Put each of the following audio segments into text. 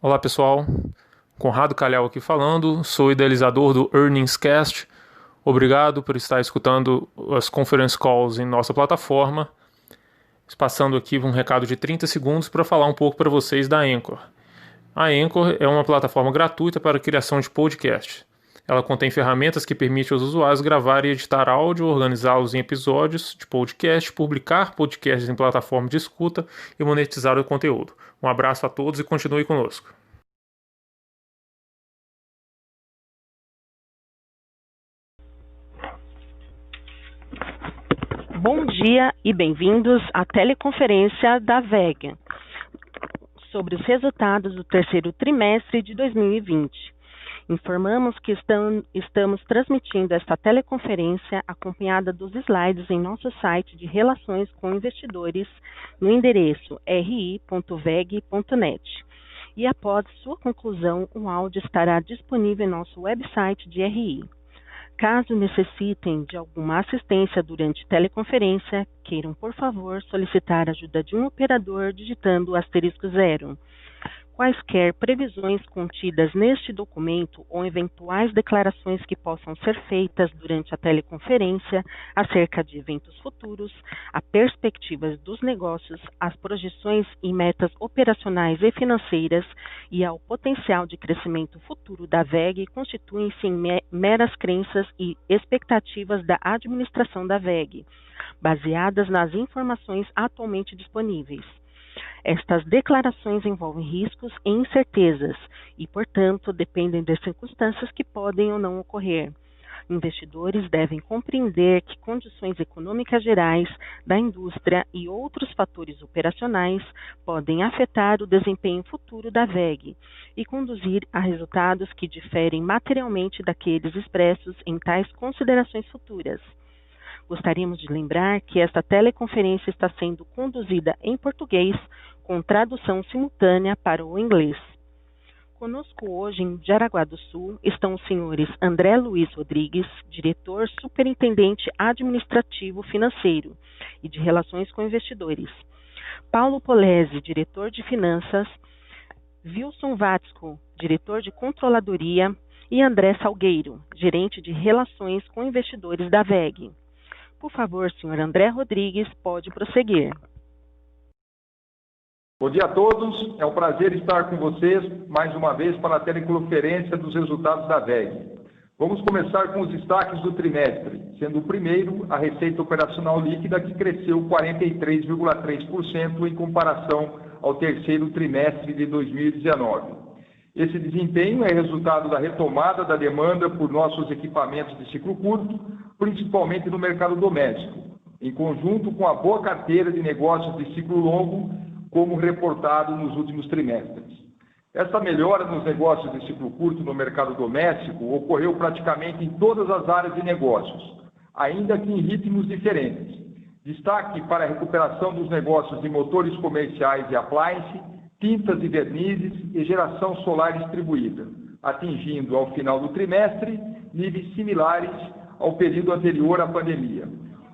Olá pessoal, Conrado Calhau aqui falando, sou idealizador do Earnings Cast. Obrigado por estar escutando as conference calls em nossa plataforma. Passando aqui um recado de 30 segundos para falar um pouco para vocês da Anchor. A Anchor é uma plataforma gratuita para a criação de podcast. Ela contém ferramentas que permitem aos usuários gravar e editar áudio, organizá-los em episódios de podcast, publicar podcasts em plataforma de escuta e monetizar o conteúdo. Um abraço a todos e continue conosco. Bom dia e bem-vindos à teleconferência da WEG sobre os resultados do terceiro trimestre de 2020. Informamos que estamos transmitindo esta teleconferência acompanhada dos slides em nosso site de Relações com Investidores no endereço ri.weg.net. E após sua conclusão, o áudio estará disponível em nosso website de RI. Caso necessitem de alguma assistência durante teleconferência, queiram, por favor, solicitar a ajuda de um operador digitando *0. Quaisquer previsões contidas neste documento ou eventuais declarações que possam ser feitas durante a teleconferência acerca de eventos futuros, as perspectivas dos negócios, as projeções e metas operacionais e financeiras e ao potencial de crescimento futuro da WEG constituem-se em meras crenças e expectativas da administração da WEG, baseadas nas informações atualmente disponíveis. Estas declarações envolvem riscos e incertezas e, portanto, dependem das circunstâncias que podem ou não ocorrer. Investidores devem compreender que condições econômicas gerais da indústria e outros fatores operacionais podem afetar o desempenho futuro da WEG e conduzir a resultados que diferem materialmente daqueles expressos em tais considerações futuras. Gostaríamos de lembrar que esta teleconferência está sendo conduzida em português, com tradução simultânea para o inglês. Conosco hoje em Jaraguá do Sul estão os senhores André Luiz Rodrigues, diretor superintendente administrativo financeiro e de relações com investidores, Paulo Polese, diretor de finanças, Wilson Watzko, diretor de controladoria e André Salgueiro, gerente de relações com investidores da WEG. Por favor, senhor André Rodrigues, pode prosseguir. Bom dia a todos, é um prazer estar com vocês mais uma vez para a teleconferência dos resultados da WEG. Vamos começar com os destaques do trimestre, sendo o primeiro a receita operacional líquida que cresceu 43,3% em comparação ao terceiro trimestre de 2019. Esse desempenho é resultado da retomada da demanda por nossos equipamentos de ciclo curto, principalmente no mercado doméstico, em conjunto com a boa carteira de negócios de ciclo longo, como reportado nos últimos trimestres. Essa melhora nos negócios de ciclo curto no mercado doméstico ocorreu praticamente em todas as áreas de negócios, ainda que em ritmos diferentes. Destaque para a recuperação dos negócios de motores comerciais e appliance, tintas e vernizes e geração solar distribuída, atingindo ao final do trimestre níveis similares ao período anterior à pandemia.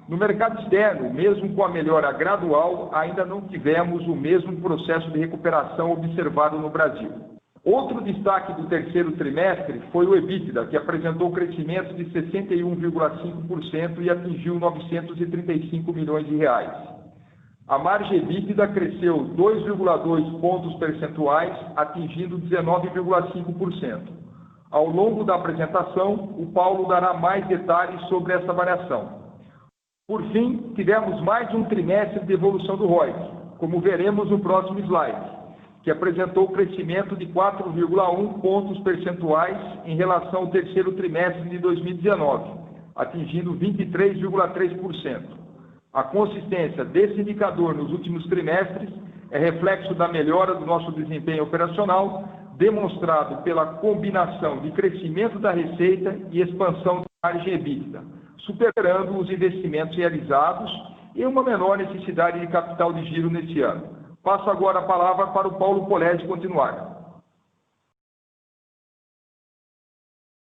No mercado externo, mesmo com a melhora gradual, ainda não tivemos o mesmo processo de recuperação observado no Brasil. Outro destaque do terceiro trimestre foi o EBITDA, que apresentou crescimento de 61,5% e atingiu 935 milhões de reais. A margem EBITDA cresceu 2,2 pontos percentuais, atingindo 19,5%. Ao longo da apresentação, o Paulo dará mais detalhes sobre essa variação. Por fim, tivemos mais um trimestre de evolução do ROIC, como veremos no próximo slide, que apresentou crescimento de 4,1 pontos percentuais em relação ao terceiro trimestre de 2019, atingindo 23,3%. A consistência desse indicador nos últimos trimestres é reflexo da melhora do nosso desempenho operacional, demonstrado pela combinação de crescimento da receita e expansão da margem EBITDA, superando os investimentos realizados e uma menor necessidade de capital de giro neste ano. Passo agora a palavra para o Paulo Polese continuar.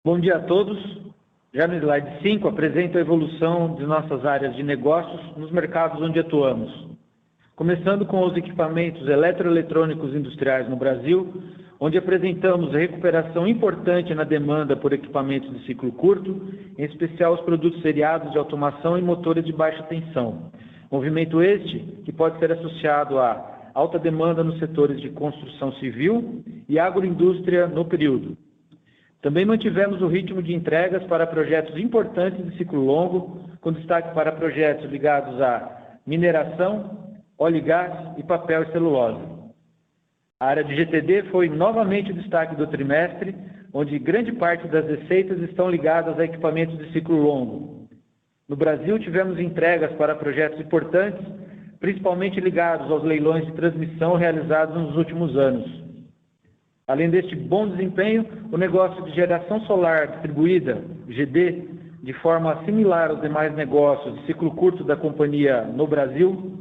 Bom dia a todos. Já no slide 5, apresento a evolução de nossas áreas de negócios nos mercados onde atuamos. Começando com os equipamentos eletroeletrônicos industriais no Brasil, onde apresentamos recuperação importante na demanda por equipamentos de ciclo curto, em especial os produtos seriados de automação e motores de baixa tensão. Movimento este que pode ser associado à alta demanda nos setores de construção civil e agroindústria no período. Também mantivemos o ritmo de entregas para projetos importantes de ciclo longo, com destaque para projetos ligados à mineração, óleo e gás e papel e celulose. A área de GTD foi novamente o destaque do trimestre, onde grande parte das receitas estão ligadas a equipamentos de ciclo longo. No Brasil, tivemos entregas para projetos importantes, principalmente ligados aos leilões de transmissão realizados nos últimos anos. Além deste bom desempenho, o negócio de geração solar distribuída, GD, de forma similar aos demais negócios de ciclo curto da companhia no Brasil,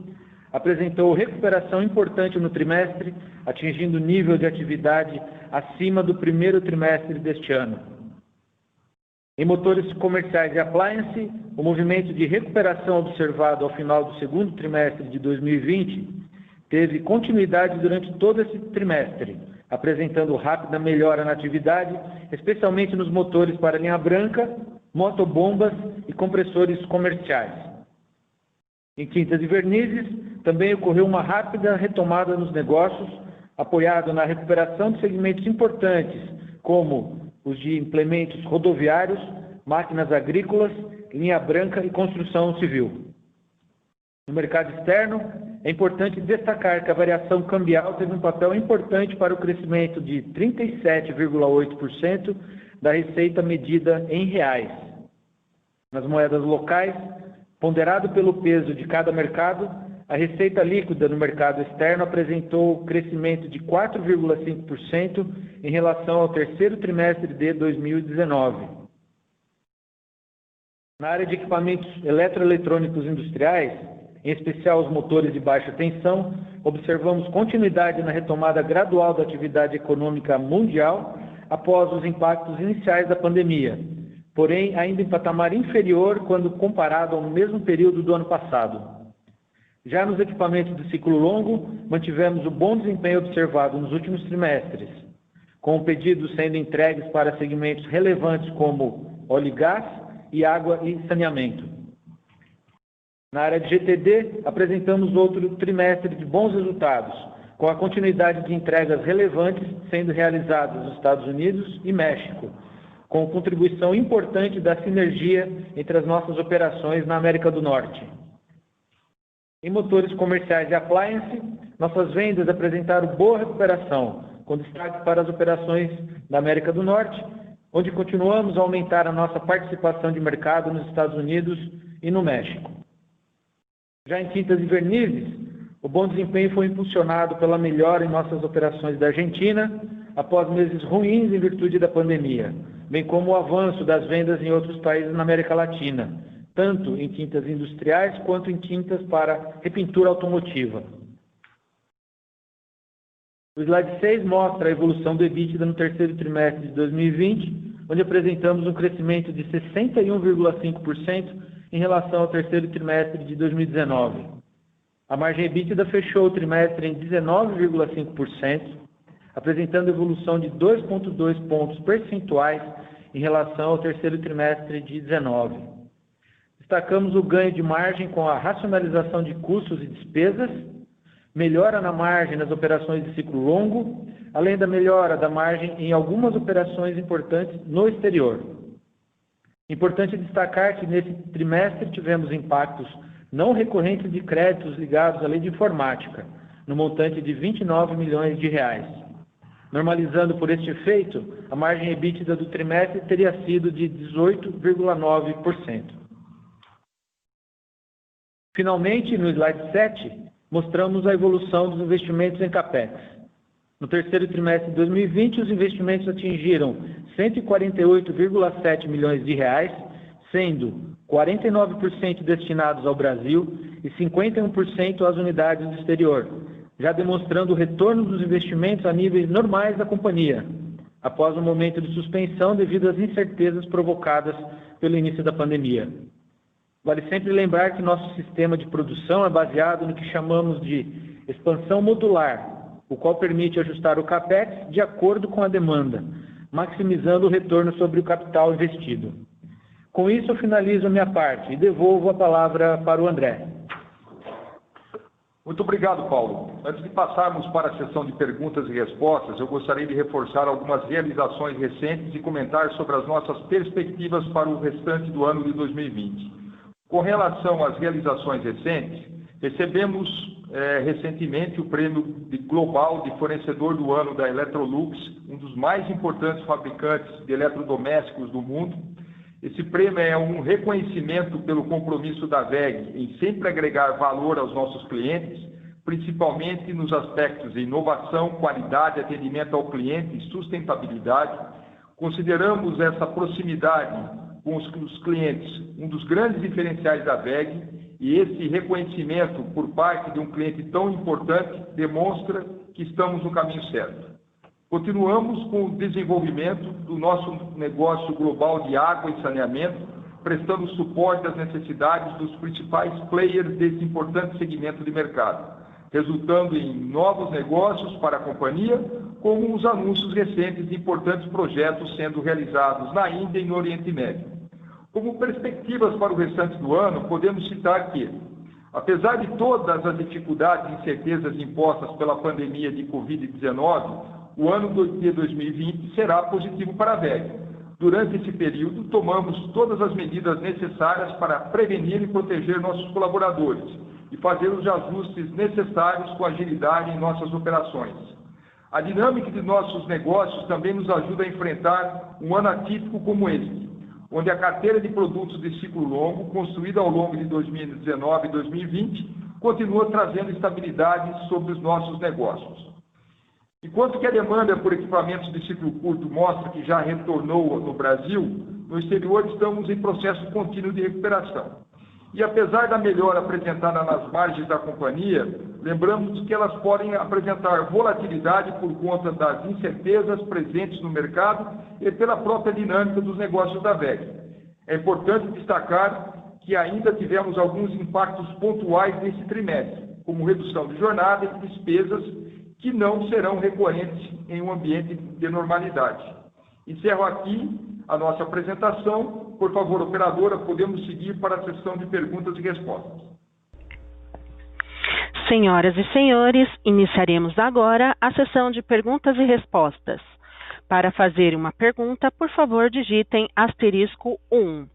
apresentou recuperação importante no trimestre, atingindo nível de atividade acima do primeiro trimestre deste ano. Em motores comerciais e appliance, o movimento de recuperação observado ao final do segundo trimestre de 2020 teve continuidade durante todo esse trimestre, apresentando rápida melhora na atividade, especialmente nos motores para linha branca, motobombas e compressores comerciais. Em tintas e vernizes, também ocorreu uma rápida retomada nos negócios, apoiado na recuperação de segmentos importantes, como os de implementos rodoviários, máquinas agrícolas, linha branca e construção civil. No mercado externo, é importante destacar que a variação cambial teve um papel importante para o crescimento de 37,8% da receita medida em reais. Nas moedas locais, ponderado pelo peso de cada mercado, a receita líquida no mercado externo apresentou crescimento de 4,5% em relação ao terceiro trimestre de 2019. Na área de equipamentos eletroeletrônicos industriais, em especial os motores de baixa tensão, observamos continuidade na retomada gradual da atividade econômica mundial após os impactos iniciais da pandemia, porém ainda em patamar inferior quando comparado ao mesmo período do ano passado. Já nos equipamentos de ciclo longo, mantivemos o bom desempenho observado nos últimos trimestres, com pedidos sendo entregues para segmentos relevantes como óleo e gás e água e saneamento. Na área de GTD, apresentamos outro trimestre de bons resultados, com a continuidade de entregas relevantes sendo realizadas nos Estados Unidos e México, com contribuição importante da sinergia entre as nossas operações na América do Norte. Em motores comerciais e appliance, nossas vendas apresentaram boa recuperação, com destaque para as operações da América do Norte, onde continuamos a aumentar a nossa participação de mercado nos Estados Unidos e no México. Já em tintas e vernizes, o bom desempenho foi impulsionado pela melhora em nossas operações da Argentina, após meses ruins em virtude da pandemia, bem como o avanço das vendas em outros países na América Latina, tanto em tintas industriais quanto em tintas para repintura automotiva. O slide 6 mostra a evolução do EBITDA no terceiro trimestre de 2020, onde apresentamos um crescimento de 61,5% em relação ao terceiro trimestre de 2019. A margem EBITDA fechou o trimestre em 19,5%, apresentando evolução de 2,2 pontos percentuais em relação ao terceiro trimestre de 2019. Destacamos o ganho de margem com a racionalização de custos e despesas, melhora na margem nas operações de ciclo longo, além da melhora da margem em algumas operações importantes no exterior. Importante destacar que nesse trimestre tivemos impactos não recorrentes de créditos ligados à lei de informática, no montante de 29 milhões de reais. Normalizando por este efeito, a margem EBITDA do trimestre teria sido de 18,9%. Finalmente, no slide 7, mostramos a evolução dos investimentos em CAPEX. No terceiro trimestre de 2020, os investimentos atingiram 148,7 milhões de reais, sendo 49% destinados ao Brasil e 51% às unidades do exterior, já demonstrando o retorno dos investimentos a níveis normais da companhia, após um momento de suspensão devido às incertezas provocadas pelo início da pandemia. Vale sempre lembrar que nosso sistema de produção é baseado no que chamamos de expansão modular, o qual permite ajustar o CAPEX de acordo com a demanda, maximizando o retorno sobre o capital investido. Com isso, eu finalizo a minha parte e devolvo a palavra para o André. Muito obrigado, Paulo. Antes de passarmos para a sessão de perguntas e respostas, eu gostaria de reforçar algumas realizações recentes e comentar sobre as nossas perspectivas para o restante do ano de 2020. Com relação às realizações recentes, recebemos recentemente o prêmio global de fornecedor do ano da Electrolux, um dos mais importantes fabricantes de eletrodomésticos do mundo. Esse prêmio é um reconhecimento pelo compromisso da WEG em sempre agregar valor aos nossos clientes, principalmente nos aspectos de inovação, qualidade, atendimento ao cliente e sustentabilidade. Consideramos essa proximidade com os clientes um dos grandes diferenciais da WEG, e esse reconhecimento por parte de um cliente tão importante demonstra que estamos no caminho certo. Continuamos com o desenvolvimento do nosso negócio global de água e saneamento, prestando suporte às necessidades dos principais players desse importante segmento de mercado, resultando em novos negócios para a companhia, como os anúncios recentes de importantes projetos sendo realizados na Índia e no Oriente Médio. Como perspectivas para o restante do ano, podemos citar que, apesar de todas as dificuldades e incertezas impostas pela pandemia de Covid-19, o ano de 2020 será positivo para a WEG. Durante esse período, tomamos todas as medidas necessárias para prevenir e proteger nossos colaboradores e fazer os ajustes necessários com agilidade em nossas operações. A dinâmica de nossos negócios também nos ajuda a enfrentar um ano atípico como este, onde a carteira de produtos de ciclo longo, construída ao longo de 2019 e 2020, continua trazendo estabilidade sobre os nossos negócios. Enquanto que a demanda por equipamentos de ciclo curto mostra que já retornou no Brasil, no exterior estamos em processo contínuo de recuperação. E apesar da melhora apresentada nas margens da companhia, lembramos que elas podem apresentar volatilidade por conta das incertezas presentes no mercado e pela própria dinâmica dos negócios da WEG. É importante destacar que ainda tivemos alguns impactos pontuais nesse trimestre, como redução de jornada e despesas que não serão recorrentes em um ambiente de normalidade. Encerro aqui a nossa apresentação. Por favor, operadora, podemos seguir para a sessão de perguntas e respostas. Senhoras e senhores, iniciaremos agora a sessão de perguntas e respostas. Para fazer uma pergunta, por favor, digitem *1.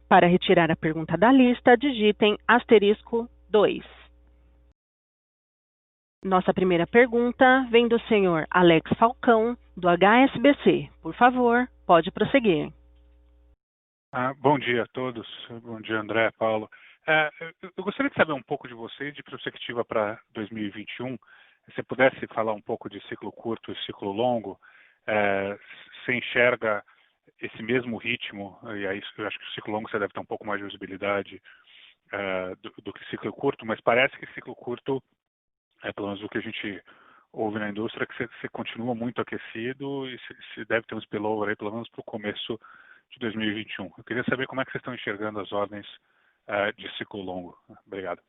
Para retirar a pergunta da lista, digitem *2. Nossa primeira pergunta vem do senhor Alex Falcão, do HSBC. Por favor, pode prosseguir. Bom dia a todos. Bom dia, André, Paulo. Eu gostaria de saber um pouco de vocês, de perspectiva para 2021. Se você pudesse falar um pouco de ciclo curto e ciclo longo, você enxerga esse mesmo ritmo, e aí eu acho que o ciclo longo você deve ter um pouco mais de visibilidade do que ciclo curto, mas parece que ciclo curto, pelo menos o que a gente ouve na indústria, que você continua muito aquecido e se deve ter um spillover aí, pelo menos para o começo de 2021. Eu queria saber como é que vocês estão enxergando as ordens de ciclo longo. Obrigado.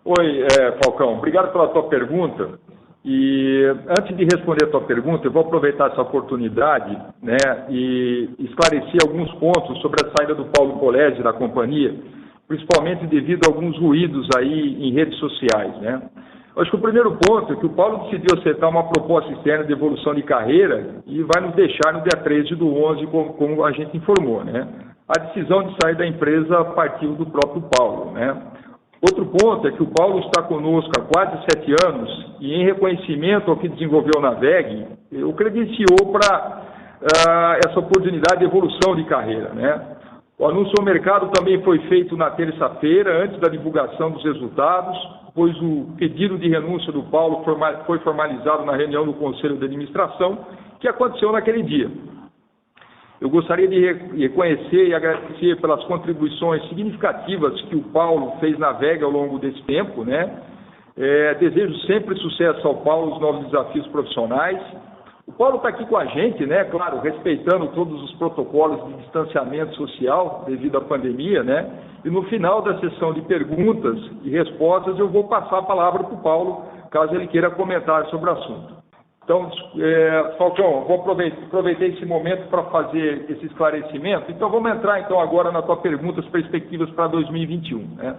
Oi, Falcão. Obrigado pela tua pergunta. E antes de responder a tua pergunta, eu vou aproveitar essa oportunidade, né, e esclarecer alguns pontos sobre a saída do Paulo Polezi da companhia, principalmente devido a alguns ruídos aí em redes sociais, né? Eu acho que o primeiro ponto é que o Paulo decidiu aceitar uma proposta externa de evolução de carreira e vai nos deixar no dia 13/11, como a gente informou, né? A decisão de sair da empresa partiu do próprio Paulo, né? Outro ponto é que o Paulo está conosco há quase 7 anos e, em reconhecimento ao que desenvolveu na WEG, o credenciou para essa oportunidade de evolução de carreira, né? O anúncio ao mercado também foi feito na terça-feira, antes da divulgação dos resultados, pois o pedido de renúncia do Paulo foi formalizado na reunião do Conselho de Administração, que aconteceu naquele dia. Eu gostaria de reconhecer e agradecer pelas contribuições significativas que o Paulo fez na WEG ao longo desse tempo, né? Desejo sempre sucesso ao Paulo nos novos desafios profissionais. O Paulo está aqui com a gente, né? Claro, respeitando todos os protocolos de distanciamento social devido à pandemia, né? E no final da sessão de perguntas e respostas eu vou passar a palavra para o Paulo, caso ele queira comentar sobre o assunto. Então, Falcão, vou aproveitar esse momento para fazer esse esclarecimento. Então, vamos entrar então agora na tua pergunta, as perspectivas para 2021, né?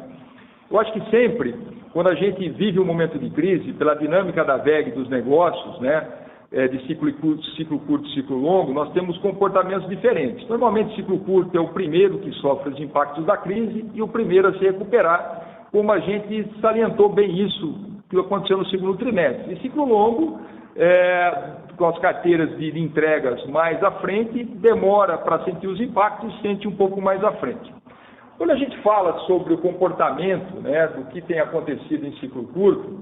Eu acho que sempre, quando a gente vive um momento de crise, pela dinâmica da VEG dos negócios, né, de ciclo curto e ciclo longo, nós temos comportamentos diferentes. Normalmente, ciclo curto é o primeiro que sofre os impactos da crise e o primeiro a se recuperar, como a gente salientou bem isso que aconteceu no segundo trimestre. E ciclo longo, com as carteiras de entregas mais à frente, demora para sentir os impactos e sente um pouco mais à frente. Quando a gente fala sobre o comportamento, né, do que tem acontecido em ciclo curto,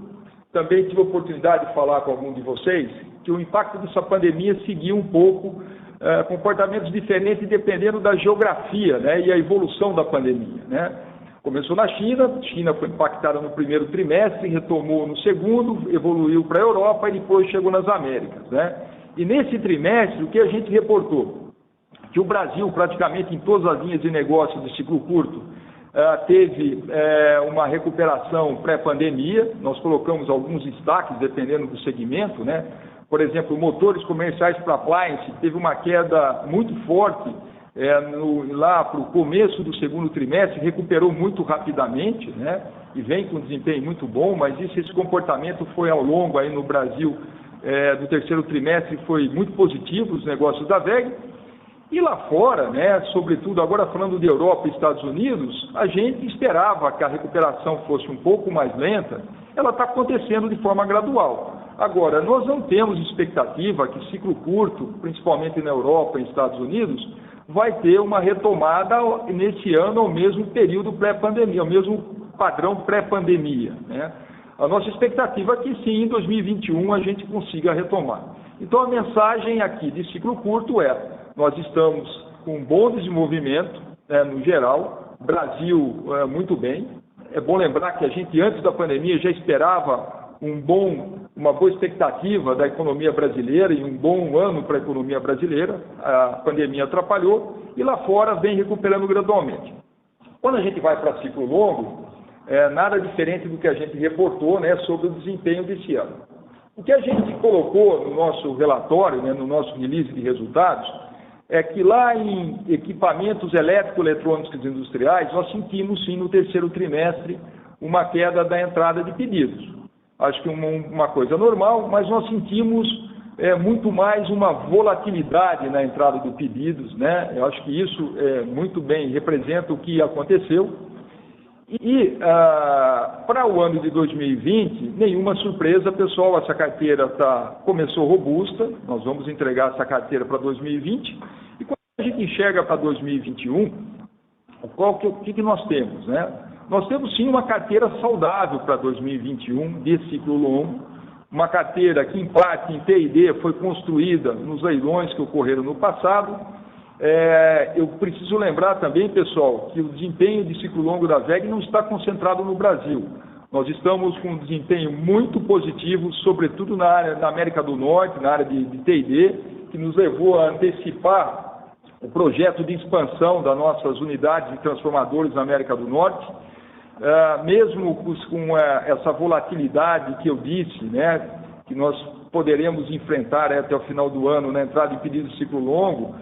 também tive a oportunidade de falar com algum de vocês que o impacto dessa pandemia seguiu um pouco comportamentos diferentes dependendo da geografia, né, e a evolução da pandemia, né. Começou na China, a China foi impactada no primeiro trimestre, retomou no segundo, evoluiu para a Europa e depois chegou nas Américas, né. E nesse trimestre, o que a gente reportou? Que o Brasil, praticamente em todas as linhas de negócio de ciclo curto, teve uma recuperação pré-pandemia. Nós colocamos alguns destaques, dependendo do segmento, né? Por exemplo, motores comerciais para appliance teve uma queda muito forte lá para o começo do segundo trimestre, recuperou muito rapidamente, né? E vem com desempenho muito bom, mas esse comportamento foi ao longo aí no Brasil do terceiro trimestre, foi muito positivo os negócios da VEG. E lá fora, né, sobretudo agora falando de Europa e Estados Unidos, a gente esperava que a recuperação fosse um pouco mais lenta, ela está acontecendo de forma gradual. Agora, nós não temos expectativa que ciclo curto, principalmente na Europa e Estados Unidos, vai ter uma retomada nesse ano ao mesmo período pré-pandemia, ao mesmo padrão pré-pandemia, né? A nossa expectativa é que sim, em 2021 a gente consiga retomar. Então a mensagem aqui de ciclo curto nós estamos com um bom desenvolvimento, no geral, Brasil muito bem. É bom lembrar que a gente antes da pandemia já esperava uma boa expectativa da economia brasileira e um bom ano para a economia brasileira. A pandemia atrapalhou e lá fora vem recuperando gradualmente. Quando a gente vai para ciclo longo, nada diferente do que a gente reportou, né, sobre o desempenho desse ano. O que a gente colocou no nosso relatório, né, no nosso release de resultados, é que lá em equipamentos eletroeletrônicos e industriais, nós sentimos sim no terceiro trimestre uma queda da entrada de pedidos. Acho que uma coisa normal, mas nós sentimos muito mais uma volatilidade na entrada de pedidos, né? Eu acho que isso muito bem representa o que aconteceu. E para o ano de 2020, nenhuma surpresa, pessoal, essa carteira começou robusta, nós vamos entregar essa carteira para 2020, e quando a gente enxerga para 2021, o que nós temos, né? Nós temos sim uma carteira saudável para 2021, de ciclo longo, uma carteira que em parte em T&D foi construída nos leilões que ocorreram no passado. Eu preciso lembrar também, pessoal, que o desempenho de ciclo longo da VEG não está concentrado no Brasil. Nós estamos com um desempenho muito positivo, sobretudo na América do Norte, na área de T&D, que nos levou a antecipar o projeto de expansão das nossas unidades de transformadores na América do Norte. Mesmo com essa volatilidade que eu disse, né, que nós poderemos enfrentar até o final do ano na entrada de pedido de ciclo longo,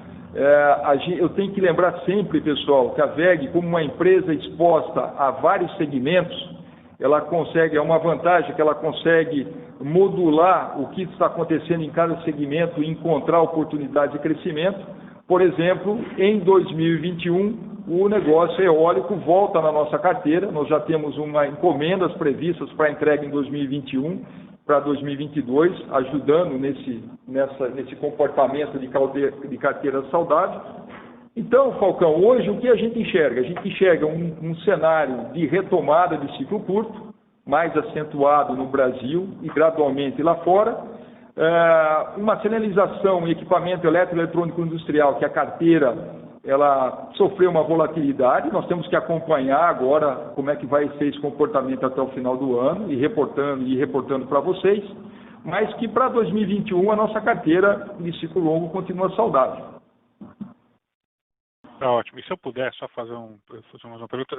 eu tenho que lembrar sempre, pessoal, que a VEG, como uma empresa exposta a vários segmentos, ela consegue, é uma vantagem que ela consegue modular o que está acontecendo em cada segmento e encontrar oportunidades de crescimento. Por exemplo, em 2021, o negócio eólico volta na nossa carteira, nós já temos encomendas previstas para entrega em 2021, para 2022, ajudando nesse comportamento de carteira saudável. Então, Falcão, hoje o que a gente enxerga? A gente enxerga um cenário de retomada de ciclo curto, mais acentuado no Brasil e gradualmente lá fora, uma sinalização em equipamento eletroeletrônico industrial, que a carteira ela sofreu uma volatilidade, nós temos que acompanhar agora como é que vai ser esse comportamento até o final do ano e reportando para vocês. mas que para 2021 a nossa carteira de ciclo longo continua saudável. Tá ótimo. E se eu puder só fazer uma pergunta,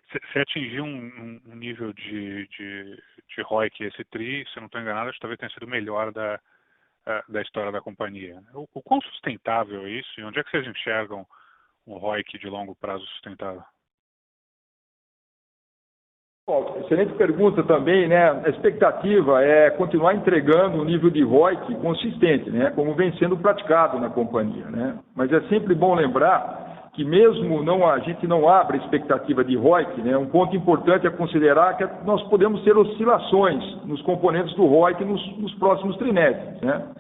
você atingiu um nível de ROIC esse TRI, se eu não estou enganado, acho que talvez tenha sido o melhor da história da companhia. O quão sustentável é isso e onde é que vocês enxergam um ROIC de longo prazo sustentável? Bom, excelente pergunta também, né? A expectativa é continuar entregando um nível de ROIC consistente, né? Como vem sendo praticado na companhia, né? Mas é sempre bom lembrar que mesmo a gente não abre a expectativa de ROIC, né? Um ponto importante é considerar que nós podemos ter oscilações nos componentes do ROIC nos próximos trimestres, né?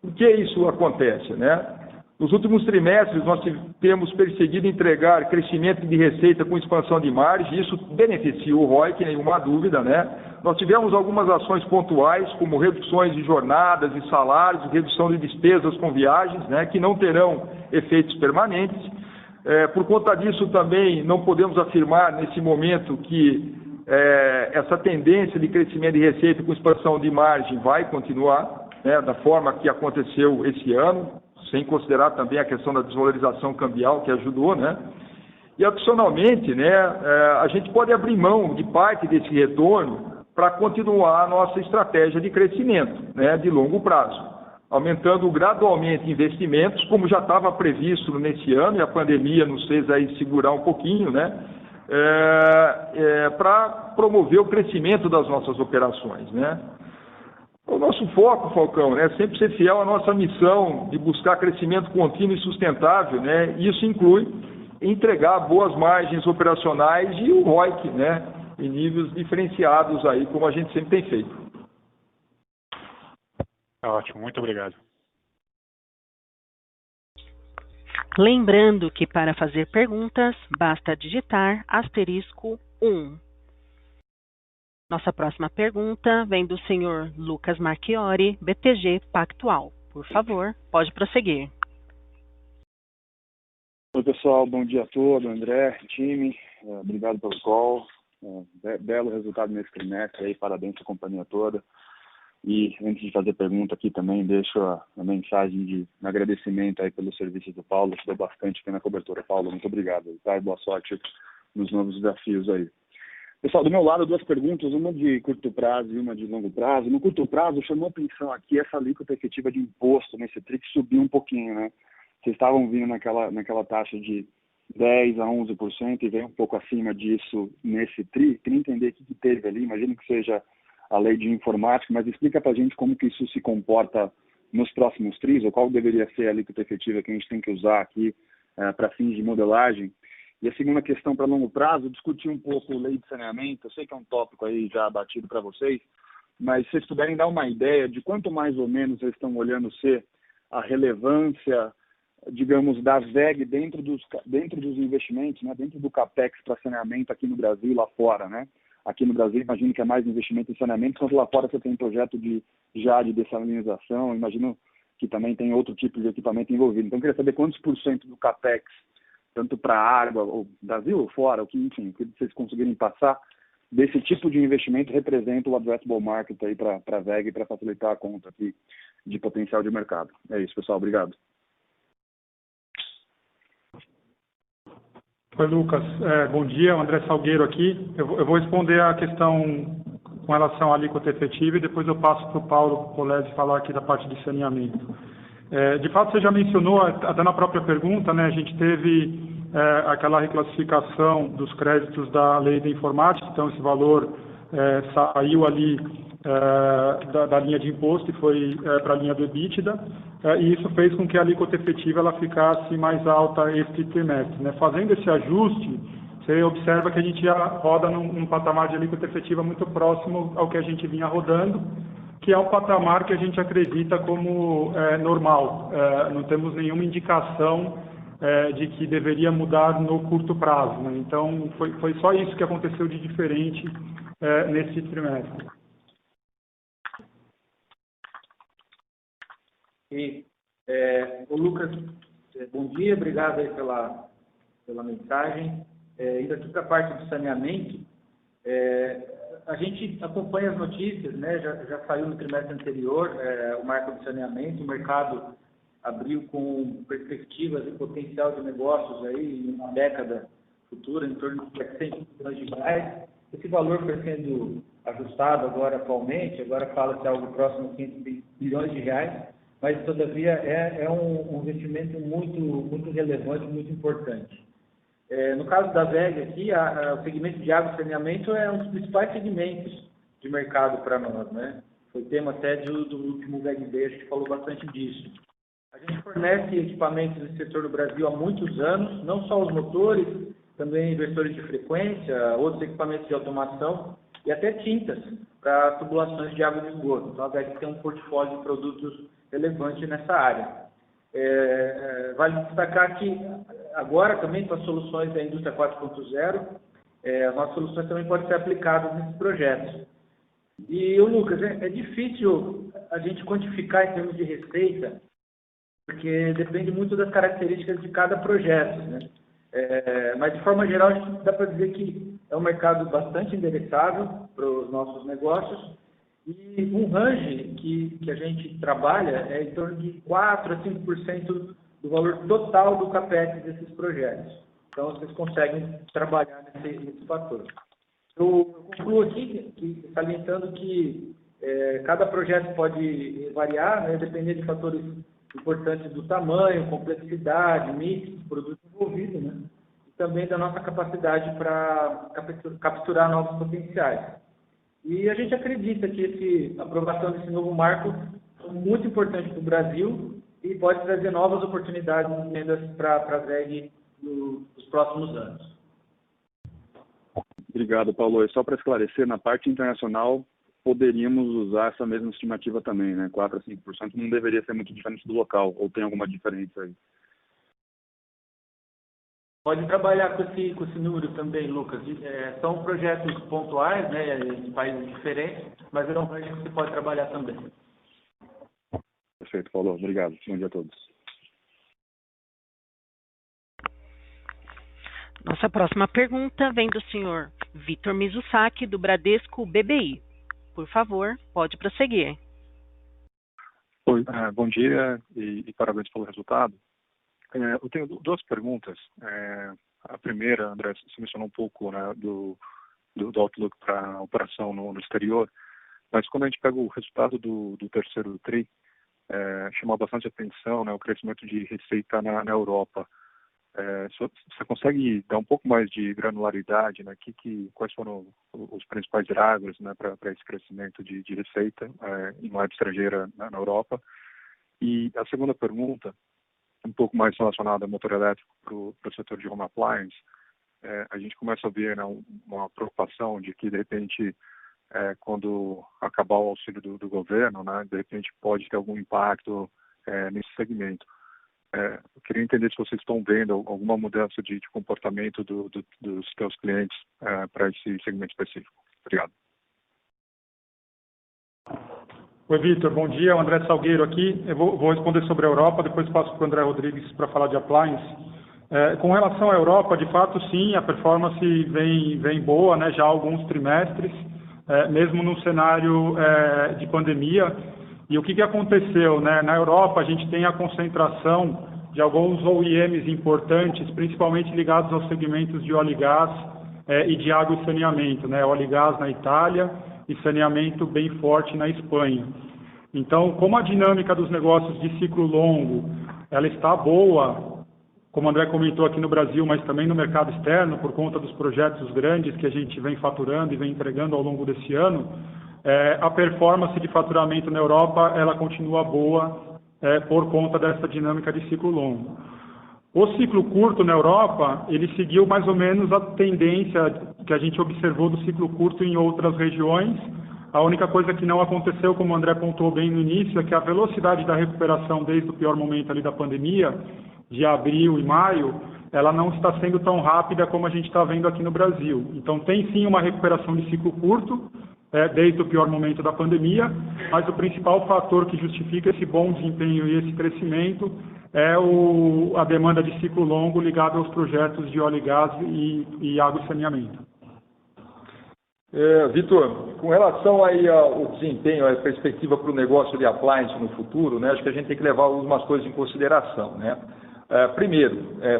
Por que isso acontece, né? Nos últimos trimestres, nós temos perseguido entregar crescimento de receita com expansão de margem, e isso beneficia o ROIC, nenhuma dúvida, né? Nós tivemos algumas ações pontuais, como reduções de jornadas e salários, redução de despesas com viagens, né, que não terão efeitos permanentes. Por conta disso, também não podemos afirmar, nesse momento, que essa tendência de crescimento de receita com expansão de margem vai continuar, né, da forma que aconteceu esse ano, sem considerar também a questão da desvalorização cambial que ajudou, né? E adicionalmente, né, a gente pode abrir mão de parte desse retorno para continuar a nossa estratégia de crescimento, né, de longo prazo, aumentando gradualmente investimentos, como já estava previsto nesse ano, e a pandemia nos fez aí segurar um pouquinho, né, para promover o crescimento das nossas operações, né? O nosso foco, Falcão, é sempre ser fiel à nossa missão de buscar crescimento contínuo e sustentável, né? Isso inclui entregar boas margens operacionais e o ROIC, né, em níveis diferenciados aí, como a gente sempre tem feito. Ótimo, muito obrigado. Lembrando que para fazer perguntas, basta digitar *1. Nossa próxima pergunta vem do senhor Lucas Marchiori, BTG Pactual. Por favor, pode prosseguir. Oi, pessoal. Bom dia a todos. André, time. Obrigado pelo call. Belo resultado nesse trimestre aí. Parabéns à companhia toda. E antes de fazer pergunta aqui também, deixo a mensagem de agradecimento aí pelos serviços do Paulo. Ajudou bastante aqui na cobertura. Paulo, muito obrigado. Tá? E boa sorte nos novos desafios aí. Pessoal, do meu lado, duas perguntas, uma de curto prazo e uma de longo prazo. No curto prazo, chamou atenção aqui essa alíquota efetiva de imposto nesse TRI que subiu um pouquinho, né? Vocês estavam vindo naquela taxa de 10% a 11% e veio um pouco acima disso nesse TRI. Queria entender o que teve ali, imagino que seja a lei de informática, mas explica pra gente como que isso se comporta nos próximos TRIs, ou qual deveria ser a alíquota efetiva que a gente tem que usar aqui para fins de modelagem. E a segunda questão para longo prazo, discutir um pouco lei de saneamento. Eu sei que é um tópico aí já batido para vocês, mas se vocês puderem dar uma ideia de quanto mais ou menos vocês estão olhando ser a relevância, digamos, da VEG dentro dos investimentos, né, dentro do CAPEX para saneamento aqui no Brasil e lá fora, né? Aqui no Brasil, imagino que é mais investimento em saneamento, enquanto lá fora você tem projeto de dessalinização, imagino que também tem outro tipo de equipamento envolvido. Então, eu queria saber quantos % do CAPEX, tanto para água, ou Brasil ou fora, o que vocês conseguirem passar, desse tipo de investimento representa o addressable market aí para a VEG e para facilitar a conta aqui de potencial de mercado. É isso, pessoal. Obrigado. Oi, Lucas. Bom dia. André Salgueiro aqui. Eu vou responder a questão com relação à alíquota efetiva e depois eu passo para o Paulo Polese falar aqui da parte de saneamento. De fato, você já mencionou, até na própria pergunta, né, a gente teve aquela reclassificação dos créditos da lei da informática, então esse valor saiu ali da linha de imposto e foi para a linha do EBITDA, e isso fez com que a alíquota efetiva ela ficasse mais alta este trimestre, né? Fazendo esse ajuste, você observa que a gente já roda num patamar de alíquota efetiva muito próximo ao que a gente vinha rodando, que é um patamar que a gente acredita como normal. Não temos nenhuma indicação de que deveria mudar no curto prazo, né? Então, foi só isso que aconteceu de diferente nesse trimestre. O Lucas, bom dia, obrigado aí pela mensagem. Indo aqui para a parte do saneamento, A gente acompanha as notícias, né? Já saiu no trimestre anterior o marco de saneamento, o mercado abriu com perspectivas e potencial de negócios aí em uma década futura, em torno de 700 milhões de reais. Esse valor foi sendo ajustado agora atualmente, agora fala-se algo próximo a 500 milhões de reais, mas todavia é um investimento muito relevante, muito importante. No caso da VEG aqui, o segmento de água e saneamento é um dos principais segmentos de mercado para nós, né? Foi tema até do último VEG Day, a gente falou bastante disso. A gente fornece equipamentos nesse setor no Brasil há muitos anos, não só os motores, também inversores de frequência, outros equipamentos de automação e até tintas para tubulações de água de esgoto. Então a VEG tem um portfólio de produtos relevante nessa área. Vale destacar que agora também com as soluções da indústria 4.0, as nossas soluções também podem ser aplicadas nesses projetos. E, Lucas, é difícil a gente quantificar em termos de receita, porque depende muito das características de cada projeto, né? Mas, de forma geral, a gente dá para dizer que é um mercado bastante endereçável para os nossos negócios e um range que a gente trabalha é em torno de 4% a 5% do valor total do CAPEX desses projetos. Então, vocês conseguem trabalhar nesse fator. Eu concluo aqui salientando que cada projeto pode variar, né, dependendo de fatores importantes do tamanho, complexidade, mix do produto envolvido, né, e também da nossa capacidade para capturar novos potenciais. E a gente acredita que a aprovação desse novo marco é muito importante para o Brasil e pode trazer novas oportunidades de vendas para a VEG nos próximos anos. Obrigado, Paulo. E só para esclarecer, na parte internacional, poderíamos usar essa mesma estimativa também, né? 4% a 5% não deveria ser muito diferente do local, ou tem alguma diferença aí? Pode trabalhar com esse número também, Lucas. São projetos pontuais, né, em países diferentes, mas é um projeto que você pode trabalhar também. Perfeito, Paulo. Obrigado. Bom dia a todos. Nossa próxima pergunta vem do senhor Vitor Mizusaki, do Bradesco BBI. Por favor, pode prosseguir. Oi, bom dia e parabéns pelo resultado. Eu tenho duas perguntas. A primeira, André, você mencionou um pouco, né, do outlook para a operação no exterior, mas quando a gente pega o resultado do terceiro TRI, chamou bastante atenção, né, o crescimento de receita na Europa. Você consegue dar um pouco mais de granularidade, né? Quais foram os principais drivers, né, para esse crescimento de receita em moeda estrangeira na Europa? E a segunda pergunta, um pouco mais relacionada ao motor elétrico para o setor de home appliance, a gente começa a ver, né, uma preocupação de que, de repente, quando acabar o auxílio do governo, né, de repente pode ter algum impacto nesse segmento. Eu queria entender se vocês estão vendo alguma mudança de comportamento dos seus clientes para esse segmento específico. Obrigado. Oi, Vitor. Bom dia. O André Salgueiro aqui. Eu vou responder sobre a Europa, depois passo para o André Rodrigues para falar de appliance. Com relação à Europa, de fato, sim, a performance vem boa, né, já há alguns trimestres, mesmo no cenário de pandemia. E o que aconteceu, né? Na Europa, a gente tem a concentração de alguns OEMs importantes, principalmente ligados aos segmentos de óleo e gás e de água e saneamento, né? Óleo e gás na Itália e saneamento bem forte na Espanha. Então, como a dinâmica dos negócios de ciclo longo, ela está boa, como o André comentou aqui no Brasil, mas também no mercado externo, por conta dos projetos grandes que a gente vem faturando e vem entregando ao longo desse ano, a performance de faturamento na Europa, ela continua boa por conta dessa dinâmica de ciclo longo. O ciclo curto na Europa, ele seguiu mais ou menos a tendência que a gente observou do ciclo curto em outras regiões. A única coisa que não aconteceu, como o André pontuou bem no início, é que a velocidade da recuperação desde o pior momento ali da pandemia, de abril e maio, ela não está sendo tão rápida como a gente está vendo aqui no Brasil. Então, tem sim uma recuperação de ciclo curto, desde o pior momento da pandemia, mas o principal fator que justifica esse bom desempenho e esse crescimento é a demanda de ciclo longo ligada aos projetos de óleo e gás e água e saneamento. Vitor, com relação aí ao desempenho, à perspectiva para o negócio de appliance no futuro, né, acho que a gente tem que levar algumas coisas em consideração, né? Primeiro,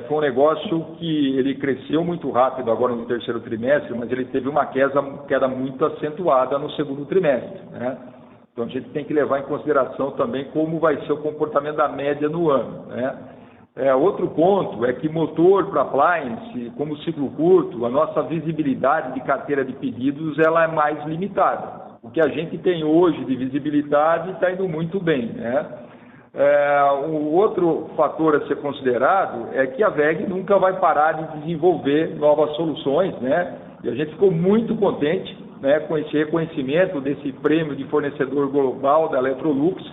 foi um negócio que ele cresceu muito rápido agora no terceiro trimestre, mas ele teve uma queda muito acentuada no segundo trimestre, né? Então a gente tem que levar em consideração também como vai ser o comportamento da média no ano, né? Outro ponto é que motor para appliance, como ciclo curto, a nossa visibilidade de carteira de pedidos ela é mais limitada. O que a gente tem hoje de visibilidade está indo muito bem, né? Um outro fator a ser considerado é que a WEG nunca vai parar de desenvolver novas soluções, né? E a gente ficou muito contente, né, com esse reconhecimento desse prêmio de fornecedor global da Electrolux,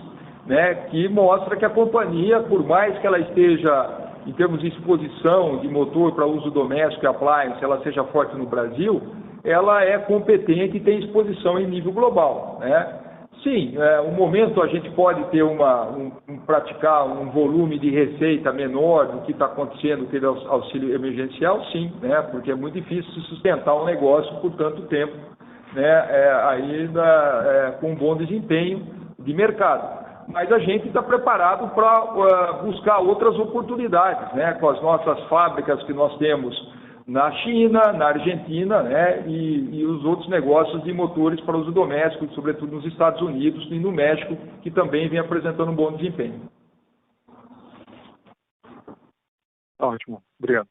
né, que mostra que a companhia, por mais que ela esteja, em termos de exposição de motor para uso doméstico e appliance, ela seja forte no Brasil, ela é competente e tem exposição em nível global, né? Sim, um momento a gente pode ter praticar um volume de receita menor do que está acontecendo com o auxílio emergencial, sim, né? Porque é muito difícil se sustentar um negócio por tanto tempo, né? Com um bom desempenho de mercado. Mas a gente está preparado para buscar outras oportunidades, né? Com as nossas fábricas que nós temos na China, na Argentina, né? E os outros negócios de motores para uso doméstico, sobretudo nos Estados Unidos e no México, que também vem apresentando um bom desempenho. Ótimo, obrigado.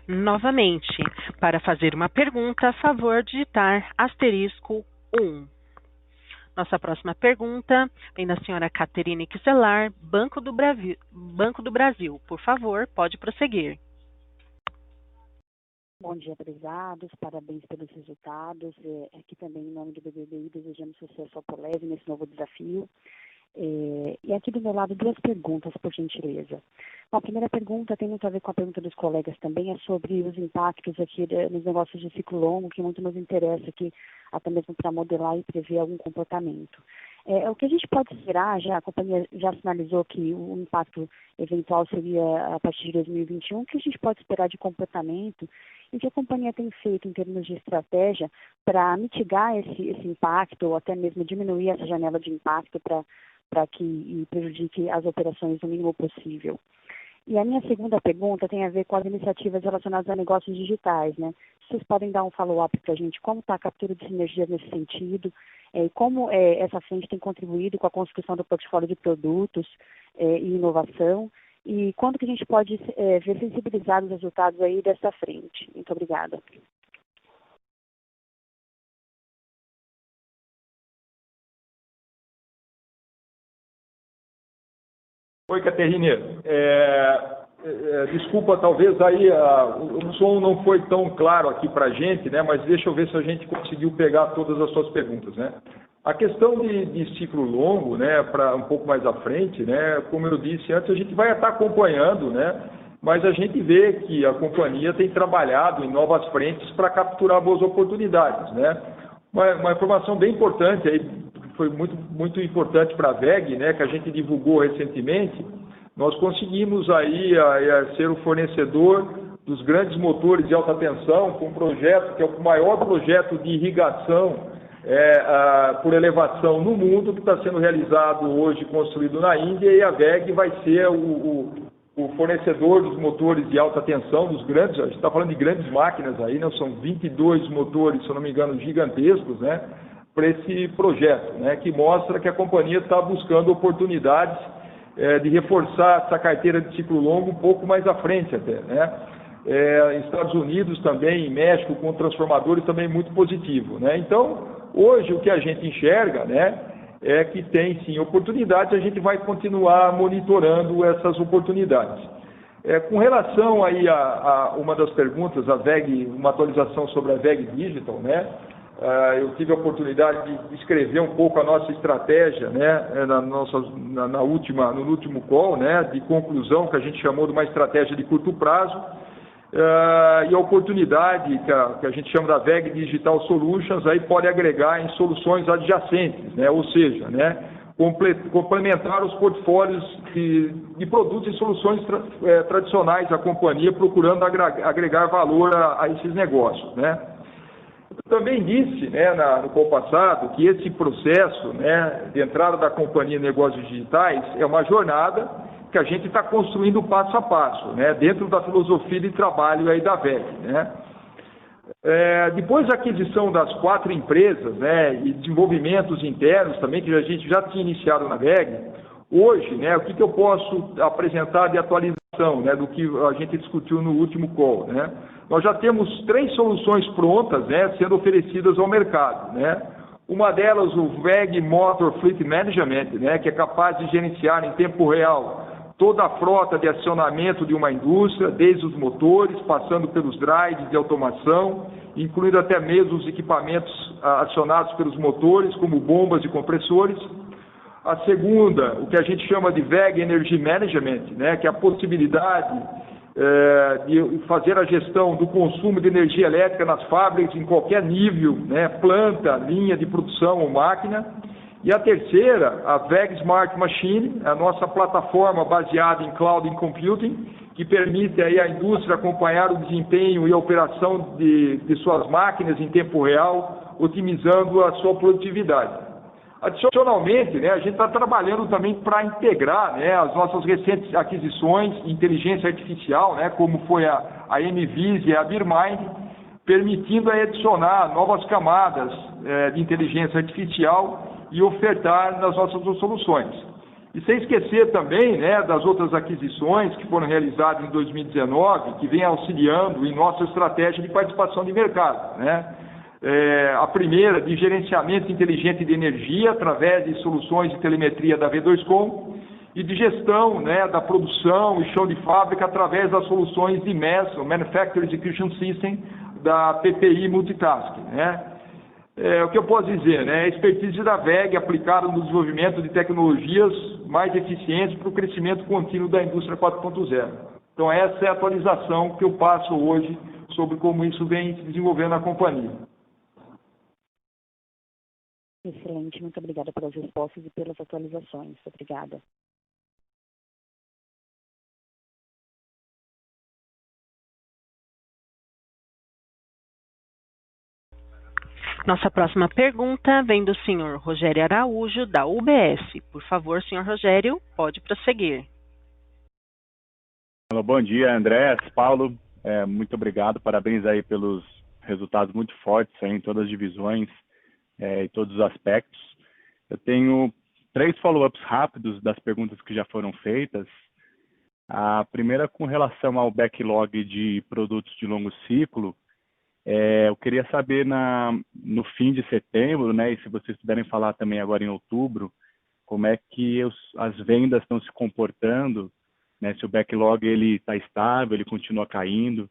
Novamente, para fazer uma pergunta, a favor digitar *1. Nossa próxima pergunta vem da senhora Caterine Kiselar, Banco do Brasil. Por favor, pode prosseguir. Bom dia, prezados. Parabéns pelos resultados. Aqui também, em nome do BBBI, desejamos sucesso ao Polese nesse novo desafio. E aqui do meu lado, duas perguntas, por gentileza. Bom, a primeira pergunta tem muito a ver com a pergunta dos colegas também, é sobre os impactos aqui nos negócios de ciclo longo, que muito nos interessa aqui, até mesmo para modelar e prever algum comportamento. O que a gente pode esperar, a companhia já sinalizou que o impacto eventual seria a partir de 2021, o que a gente pode esperar de comportamento e o que a companhia tem feito em termos de estratégia para mitigar esse impacto ou até mesmo diminuir essa janela de impacto para que prejudique as operações o mínimo possível. E a minha segunda pergunta tem a ver com as iniciativas relacionadas a negócios digitais, né? Vocês podem dar um follow-up para a gente, como está a captura de sinergias nesse sentido, como essa frente tem contribuído com a construção do portfólio de produtos e inovação, e quando que a gente pode ver sensibilizados os resultados aí dessa frente. Muito obrigada. Oi, Caterine. Desculpa, talvez aí o som não foi tão claro aqui para a gente, né? Mas deixa eu ver se a gente conseguiu pegar todas as suas perguntas, né? A questão de ciclo longo, né, para um pouco mais à frente, né? Como eu disse antes, a gente vai estar acompanhando, né? Mas a gente vê que a companhia tem trabalhado em novas frentes para capturar boas oportunidades, né? Uma informação bem importante aí, foi muito importante para a WEG, né, que a gente divulgou recentemente. Nós conseguimos aí ser o fornecedor dos grandes motores de alta tensão, com um projeto que é o maior projeto de irrigação por elevação no mundo, que está sendo realizado hoje, construído na Índia, e a WEG vai ser o fornecedor dos motores de alta tensão, dos grandes, a gente está falando de grandes máquinas aí, né, são 22 motores, se eu não me engano, gigantescos, né, para esse projeto, né, que mostra que a companhia está buscando oportunidades de reforçar essa carteira de ciclo longo um pouco mais à frente até, né? Estados Unidos também, México, com transformadores também muito positivo, né? Então, hoje o que a gente enxerga, né, é que tem sim oportunidades, a gente vai continuar monitorando essas oportunidades. Com relação aí a uma das perguntas, a WEG, uma atualização sobre a WEG Digital, né? Eu tive a oportunidade de escrever um pouco a nossa estratégia, né, no último call, né, de conclusão, que a gente chamou de uma estratégia de curto prazo, e a oportunidade que a gente chama da WEG Digital Solutions aí pode agregar em soluções adjacentes, né, ou seja, né, complementar os portfólios de produtos e soluções tradicionais da companhia, procurando agregar valor a esses negócios, né? Eu também disse, né, no call passado, que esse processo, né, de entrada da companhia em negócios digitais é uma jornada que a gente está construindo passo a passo, né, dentro da filosofia de trabalho aí da VEG, né? Depois da aquisição das 4 empresas, né, e desenvolvimentos internos também, que a gente já tinha iniciado na VEG, hoje, né, o que eu posso apresentar de atualização, né, do que a gente discutiu no último call, né? Nós já temos 3 soluções prontas, né, sendo oferecidas ao mercado, né? Uma delas, o VEG Motor Fleet Management, né, que é capaz de gerenciar em tempo real toda a frota de acionamento de uma indústria, desde os motores, passando pelos drives de automação, incluindo até mesmo os equipamentos acionados pelos motores, como bombas e compressores. A segunda, o que a gente chama de VEG Energy Management, né, que é a possibilidade de fazer a gestão do consumo de energia elétrica nas fábricas, em qualquer nível, né, planta, linha de produção ou máquina. E a terceira, a VEG Smart Machine, a nossa plataforma baseada em Cloud Computing, que permite aí à indústria acompanhar o desempenho e a operação de suas máquinas em tempo real, otimizando a sua produtividade. Adicionalmente, né, a gente está trabalhando também para integrar, né, as nossas recentes aquisições de inteligência artificial, né, como foi a NVIS e a BeerMind, permitindo aí adicionar novas camadas de inteligência artificial e ofertar nas nossas soluções. E sem esquecer também, né, das outras aquisições que foram realizadas em 2019, que vem auxiliando em nossa estratégia de participação de mercado, né? A primeira, de gerenciamento inteligente de energia, através de soluções de telemetria da V2Com, e de gestão, né, da produção e chão de fábrica através das soluções de MES, o Manufacturing Execution System, da PPI Multitask, né? O que eu posso dizer, né? A expertise da VEG aplicada no desenvolvimento de tecnologias mais eficientes para o crescimento contínuo da indústria 4.0. Então, essa é a atualização que eu passo hoje sobre como isso vem se desenvolvendo na companhia. Excelente, muito obrigada pelas respostas e pelas atualizações. Obrigada. Nossa próxima pergunta vem do senhor Rogério Araújo, da UBS. Por favor, senhor Rogério, pode prosseguir. Olá, bom dia, André, Paulo. Muito obrigado, parabéns aí pelos resultados muito fortes aí em todas as divisões e todos os aspectos. Eu tenho 3 follow-ups rápidos das perguntas que já foram feitas. A primeira com relação ao backlog de produtos de longo ciclo. Eu queria saber no fim de setembro, né, e se vocês puderem falar também agora em outubro, como é que as vendas estão se comportando, né, se o backlog ele está estável, ele continua caindo,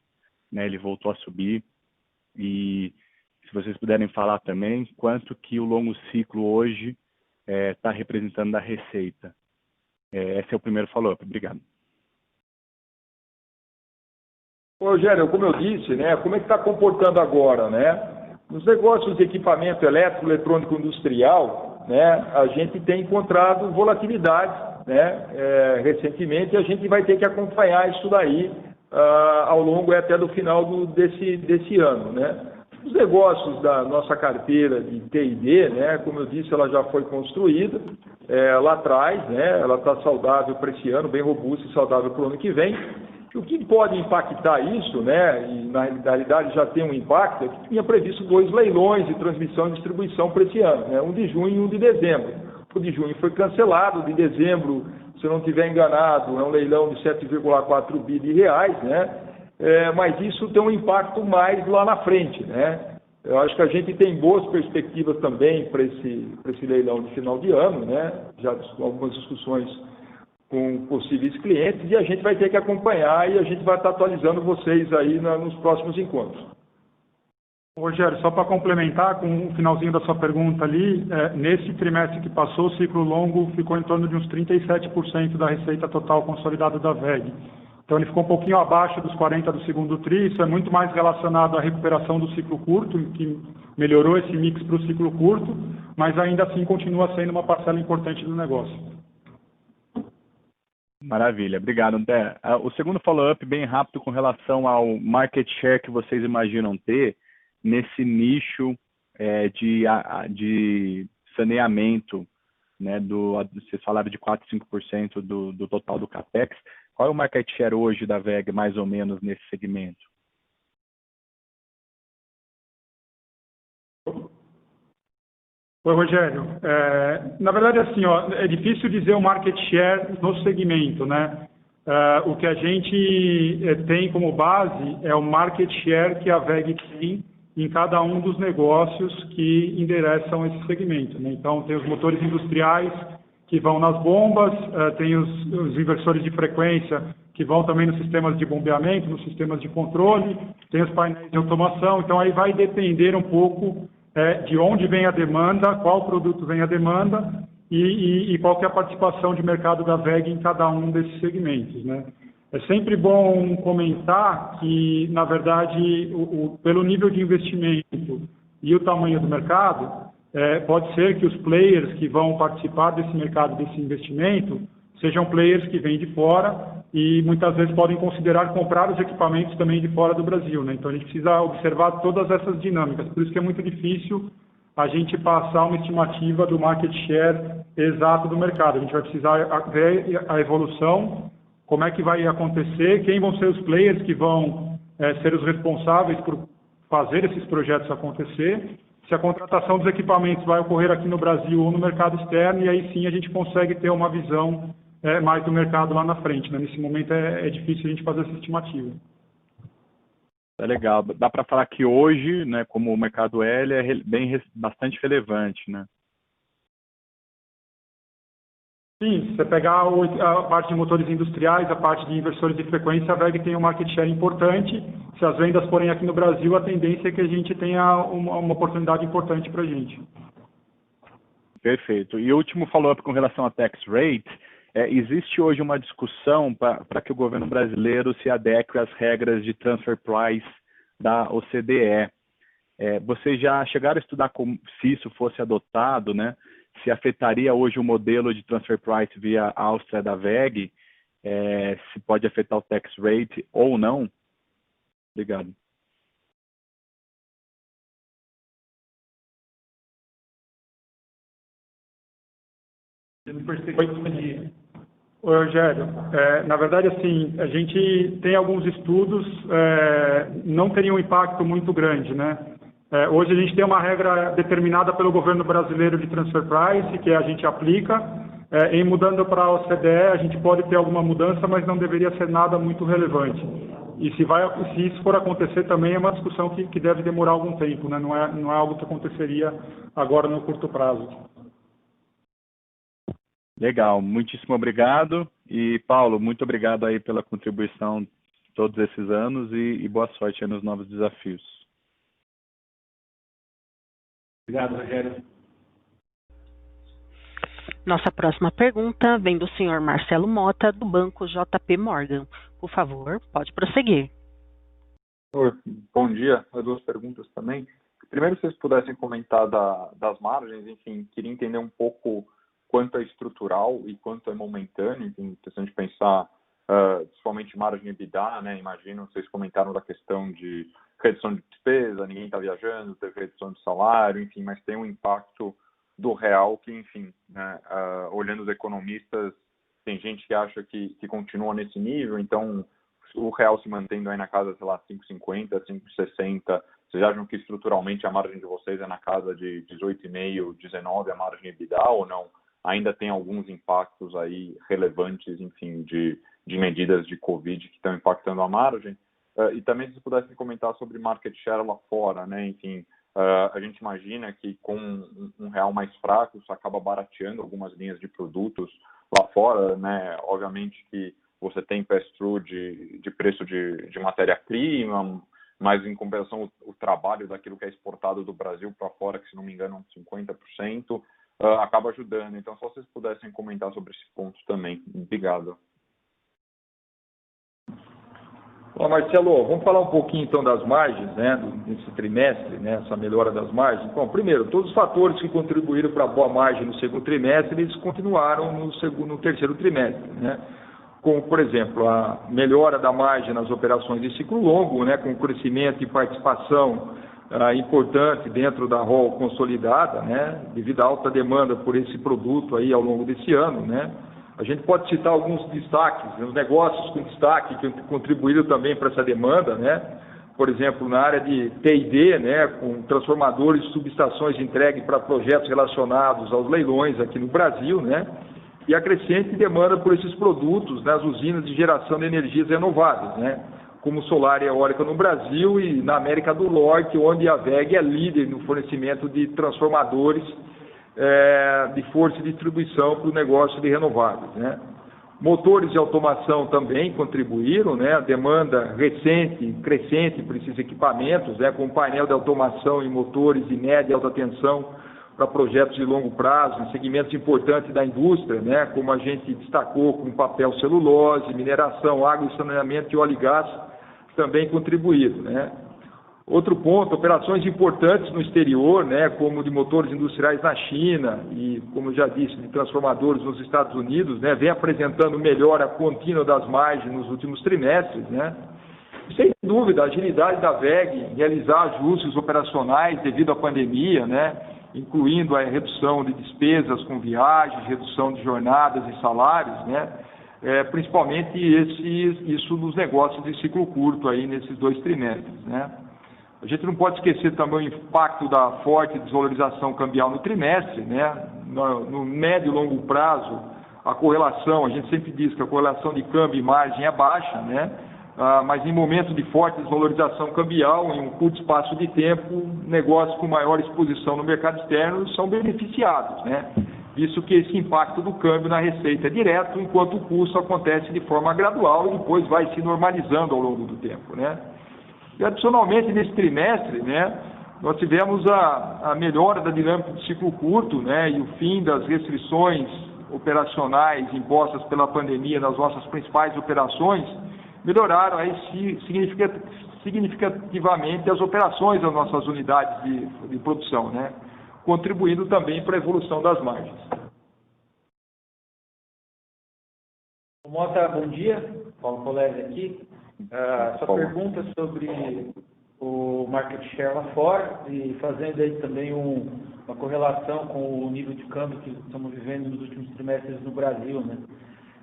né, ele voltou a subir, e se vocês puderem falar também quanto que o longo ciclo hoje está representando da receita. Esse é o primeiro follow-up. Obrigado. Rogério, como eu disse, né, como é que está comportando agora, né? Nos negócios de equipamento elétrico, eletrônico industrial, né, a gente tem encontrado volatilidade, né, recentemente, e a gente vai ter que acompanhar isso daí ao longo até do final desse ano, né? Os negócios da nossa carteira de T&D, né, como eu disse, ela já foi construída lá atrás, né, ela está saudável para esse ano, bem robusta e saudável para o ano que vem. O que pode impactar isso, né, e na realidade já tem um impacto, é que tinha previsto 2 leilões de transmissão e distribuição para esse ano, né, um de junho e um de dezembro. O de junho foi cancelado, o de dezembro, se eu não estiver enganado, é um leilão de 7,4 bi de reais, né, mas isso tem um impacto mais lá na frente, né. Eu acho que a gente tem boas perspectivas também para esse leilão de final de ano, né, já algumas discussões com possíveis clientes, e a gente vai ter que acompanhar e a gente vai estar atualizando vocês aí nos próximos encontros. Rogério, só para complementar com o finalzinho da sua pergunta ali, nesse trimestre que passou, o ciclo longo ficou em torno de uns 37% da receita total consolidada da VEG. Então ele ficou um pouquinho abaixo dos 40% do segundo tri, isso é muito mais relacionado à recuperação do ciclo curto, que melhorou esse mix para o ciclo curto, mas ainda assim continua sendo uma parcela importante do negócio. Maravilha, obrigado, André. O segundo follow-up, bem rápido, com relação ao market share que vocês imaginam ter nesse nicho de saneamento, né, vocês falaram de 4, 5% do total do CAPEX. Qual é o market share hoje da WEG, mais ou menos, nesse segmento? Oi, Rogério. Na verdade, assim, é difícil dizer o market share no segmento, né? O que a gente tem como base é o market share que a WEG tem em cada um dos negócios que endereçam esse segmento, né? Então, tem os motores industriais que vão nas bombas, tem os inversores de frequência que vão também nos sistemas de bombeamento, nos sistemas de controle, tem os painéis de automação. Então, aí vai depender um pouco de onde vem a demanda, qual produto vem a demanda e qual que é a participação de mercado da WEG em cada um desses segmentos, né? É sempre bom comentar que, na verdade, pelo nível de investimento e o tamanho do mercado, pode ser que os players que vão participar desse mercado, desse investimento, sejam players que vêm de fora e muitas vezes podem considerar comprar os equipamentos também de fora do Brasil, né? Então a gente precisa observar todas essas dinâmicas, por isso que é muito difícil a gente passar uma estimativa do market share exato do mercado. A gente vai precisar ver a evolução, como é que vai acontecer, quem vão ser os players que vão ser os responsáveis por fazer esses projetos acontecer, se a contratação dos equipamentos vai ocorrer aqui no Brasil ou no mercado externo, e aí sim a gente consegue ter uma visão mais do mercado lá na frente, né? Nesse momento é difícil a gente fazer essa estimativa. É legal. Dá para falar que hoje, né, como o mercado ele é bastante relevante, né? Sim, se você pegar a parte de motores industriais, a parte de inversores de frequência, a WEG tem um market share importante. Se as vendas forem aqui no Brasil, a tendência é que a gente tenha uma oportunidade importante para a gente. Perfeito. E o último follow-up com relação à tax rate, existe hoje uma discussão para que o governo brasileiro se adeque às regras de transfer price da OCDE. Vocês já chegaram a estudar se isso fosse adotado, né? Se afetaria hoje o modelo de transfer price via Áustria da WEG, se pode afetar o tax rate ou não? Obrigado. Oi, Rogério. Na verdade, assim, a gente tem alguns estudos, não teria um impacto muito grande, né? Hoje a gente tem uma regra determinada pelo governo brasileiro de transfer price, que a gente aplica. Em mudando para a OCDE, a gente pode ter alguma mudança, mas não deveria ser nada muito relevante. E se isso for acontecer também, é uma discussão que deve demorar algum tempo, né? Não é algo que aconteceria agora no curto prazo. Legal, muitíssimo obrigado. E, Paulo, muito obrigado aí pela contribuição todos esses anos e boa sorte aí nos novos desafios. Obrigado, Rogério. Nossa próxima pergunta vem do senhor Marcelo Mota, do Banco JP Morgan. Por favor, pode prosseguir. Bom dia. Duas perguntas também. Primeiro, se vocês pudessem comentar das margens, enfim, queria entender um pouco quanto é estrutural e quanto é momentâneo, enfim, questão de pensar, principalmente margem EBITDA, né? Imagino, vocês comentaram da questão de redução de despesa, ninguém está viajando, teve redução de salário, enfim, mas tem um impacto do real que, enfim, né, olhando os economistas, tem gente que acha que continua nesse nível, então o real se mantendo aí na casa, sei lá, 5,50, 5,60, vocês acham que estruturalmente a margem de vocês é na casa de 18,5, 19 a margem EBITDA ou não? Ainda tem alguns impactos aí relevantes, enfim, de medidas de Covid que estão impactando a margem. E também, se pudessem comentar sobre market share lá fora, né? Enfim, a gente imagina que com um real mais fraco, isso acaba barateando algumas linhas de produtos lá fora, né? Obviamente que você tem pass-through de preço de matéria-prima, mas em compensação o trabalho daquilo que é exportado do Brasil para fora, que se não me engano é 50%, acaba ajudando. Então, se vocês pudessem comentar sobre esse ponto também. Obrigado. Bom, Marcelo, vamos falar um pouquinho então das margens, né, desse trimestre, né, essa melhora das margens. Bom, primeiro, todos os fatores que contribuíram para a boa margem no segundo trimestre, eles continuaram no terceiro trimestre, né? Como, por exemplo, a melhora da margem nas operações de ciclo longo, né, com crescimento e participação importante dentro da ROL consolidada, né, devido à alta demanda por esse produto aí ao longo desse ano, né. A gente pode citar alguns destaques, os negócios com destaque que contribuíram também para essa demanda, né? Por exemplo, na área de T&D, né, com transformadores e subestações entregues para projetos relacionados aos leilões aqui no Brasil, né? E a crescente demanda por esses produtos nas usinas de geração de energias renováveis, né? Como solar e eólica no Brasil e na América do Norte, onde a WEG é líder no fornecimento de transformadores de força e distribuição para o negócio de renováveis, né? Motores de automação também contribuíram, né? A demanda recente, crescente por esses equipamentos, né? Com painel de automação e motores de média e alta tensão para projetos de longo prazo, em segmentos importantes da indústria, né? Como a gente destacou, com papel celulose, mineração, água e saneamento e óleo e gás, também contribuíram, né? Outro ponto, operações importantes no exterior, né, como de motores industriais na China e, como já disse, de transformadores nos Estados Unidos, né, vem apresentando melhora contínua das margens nos últimos trimestres, né. Sem dúvida, a agilidade da WEG em realizar ajustes operacionais devido à pandemia, né, incluindo a redução de despesas com viagens, redução de jornadas e salários, né, principalmente isso nos negócios de ciclo curto aí nesses 2 trimestres, né. A gente não pode esquecer também o impacto da forte desvalorização cambial no trimestre, né? No médio e longo prazo, a correlação, a gente sempre diz que a correlação de câmbio e margem é baixa, né? Mas em momentos de forte desvalorização cambial, em um curto espaço de tempo, negócios com maior exposição no mercado externo são beneficiados, né? Isso que esse impacto do câmbio na receita é direto, enquanto o custo acontece de forma gradual e depois vai se normalizando ao longo do tempo, né? E, adicionalmente, nesse trimestre, né, nós tivemos a melhora da dinâmica do ciclo curto, né, e o fim das restrições operacionais impostas pela pandemia nas nossas principais operações, melhoraram aí significativamente as operações das nossas unidades de produção, né, contribuindo também para a evolução das margens. Mota, bom dia. Paulo Polese aqui. Sua pergunta sobre o market share lá fora e fazendo aí também uma correlação com o nível de câmbio que estamos vivendo nos últimos trimestres no Brasil, né?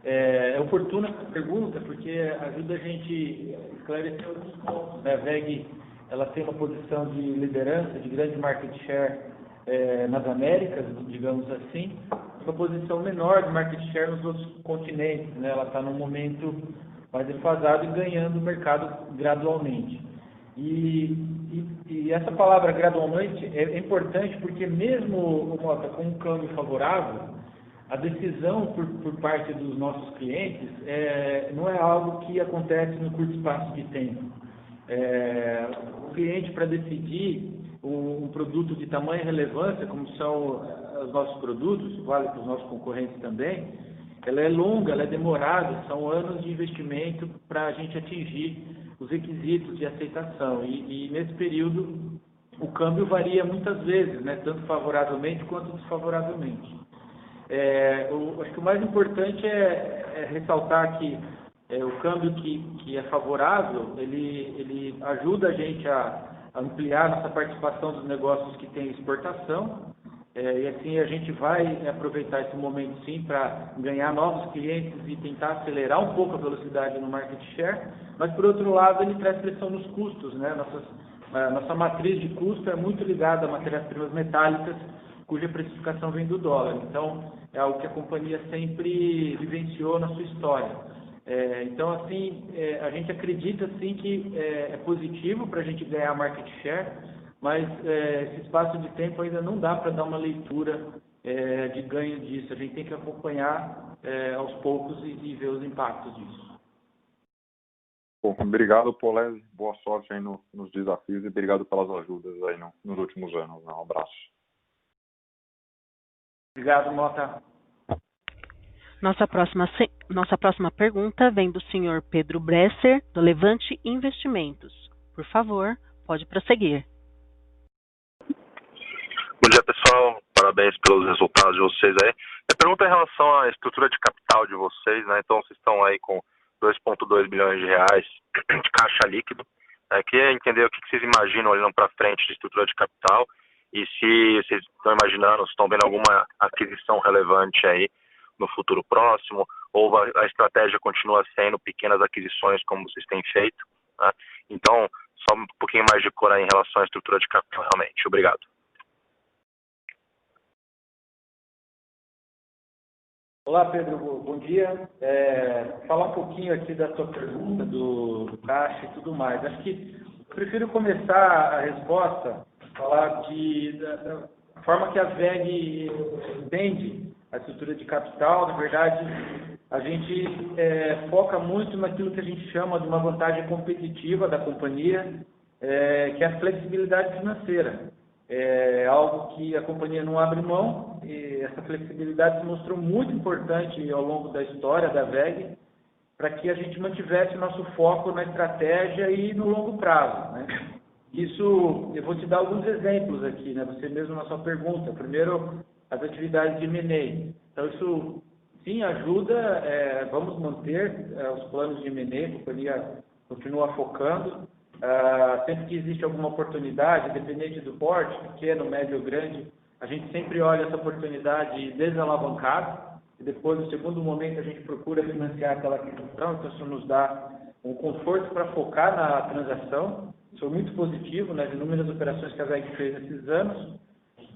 É oportuna essa pergunta porque ajuda a gente a esclarecer alguns pontos, né? A WEG, ela tem uma posição de liderança, de grande market share nas Américas, digamos assim, uma posição menor de market share nos outros continentes, né? Ela está num momento mais defasado e ganhando o mercado gradualmente. E essa palavra gradualmente é importante porque mesmo com um câmbio favorável, a decisão por parte dos nossos clientes não é algo que acontece no curto espaço de tempo. O cliente, para decidir um produto de tamanha relevância, como são os nossos produtos, vale para os nossos concorrentes também, ela é longa, ela é demorada, são anos de investimento para a gente atingir os requisitos de aceitação. E nesse período, o câmbio varia muitas vezes, né, tanto favoravelmente quanto desfavoravelmente. Acho que o mais importante é ressaltar que o câmbio que é favorável, ele ajuda a gente a ampliar nossa participação dos negócios que têm exportação, e assim a gente vai aproveitar esse momento sim para ganhar novos clientes e tentar acelerar um pouco a velocidade no market share, mas por outro lado ele traz pressão nos custos, né? Nossa matriz de custo é muito ligada a matérias-primas metálicas, cuja precificação vem do dólar. Então é algo que a companhia sempre vivenciou na sua história. Então assim, a gente acredita sim que é positivo para a gente ganhar market share, mas esse espaço de tempo ainda não dá para dar uma leitura de ganho disso. A gente tem que acompanhar aos poucos e ver os impactos disso. Bom, obrigado, Polese. Boa sorte aí nos desafios e obrigado pelas ajudas aí nos últimos anos. Um abraço. Obrigado, Mota. Nossa próxima pergunta vem do senhor Pedro Bresser, do Levante Investimentos. Por favor, pode prosseguir. Bom dia, pessoal. Parabéns pelos resultados de vocês aí. Minha pergunta é em relação à estrutura de capital de vocês, né? Então, vocês estão aí com 2,2 bilhões de reais de caixa líquido. Queria entender o que vocês imaginam olhando para frente de estrutura de capital e se vocês estão imaginando, se estão vendo alguma aquisição relevante aí no futuro próximo, ou a estratégia continua sendo pequenas aquisições como vocês têm feito, né? Então, só um pouquinho mais de cor aí em relação à estrutura de capital, realmente. Obrigado. Olá, Pedro, bom dia. Falar um pouquinho aqui da sua pergunta do caixa e tudo mais. Acho que eu prefiro começar a resposta, falar da forma que a VEG entende a estrutura de capital. Na verdade, a gente foca muito naquilo que a gente chama de uma vantagem competitiva da companhia, que é a flexibilidade financeira. É algo que a companhia não abre mão, e essa flexibilidade se mostrou muito importante ao longo da história da VEG, para que a gente mantivesse o nosso foco na estratégia e no longo prazo, né? Isso, eu vou te dar alguns exemplos aqui, né? Você mesmo na sua pergunta. Primeiro, as atividades de M&A. Então, isso sim ajuda, vamos manter os planos de M&A, a companhia continua focando. Sempre que existe alguma oportunidade, independente do porte, pequeno, médio ou grande, a gente sempre olha essa oportunidade desalavancada e depois, no segundo momento, a gente procura financiar aquela aquisição. Então, isso nos dá um conforto para focar na transação. Isso é muito positivo nas inúmeras operações que a VEG fez nesses anos.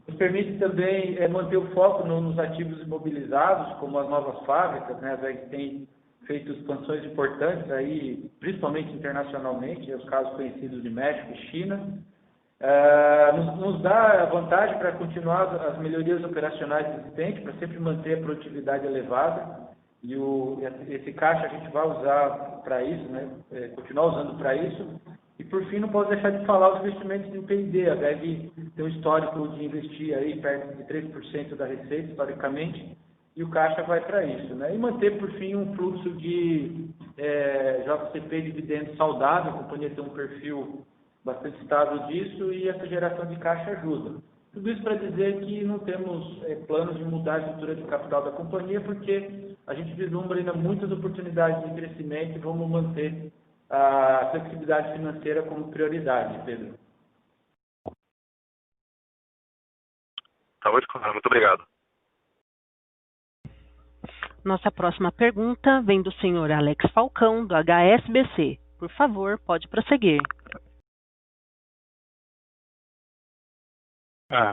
Nos permite também manter o foco nos ativos imobilizados, como as novas fábricas, né? A VEG tem feito expansões importantes aí, principalmente internacionalmente, os casos conhecidos de México e China. Nos dá a vantagem para continuar as melhorias operacionais existentes, para sempre manter a produtividade elevada, e esse caixa a gente vai usar para isso, né? Continuar usando para isso. E por fim, não posso deixar de falar os investimentos em P&D. A VEG tem um histórico de investir aí perto de 3% da receita, historicamente, e o caixa vai para isso, né? E manter, por fim, um fluxo de JCP dividendos saudável. A companhia tem um perfil bastante estável disso e essa geração de caixa ajuda. Tudo isso para dizer que não temos planos de mudar a estrutura de capital da companhia, porque a gente vislumbra ainda muitas oportunidades de crescimento e vamos manter a flexibilidade financeira como prioridade, Pedro. Tá muito claro, muito obrigado. Nossa próxima pergunta vem do senhor Alex Falcão, do HSBC. Por favor, pode prosseguir.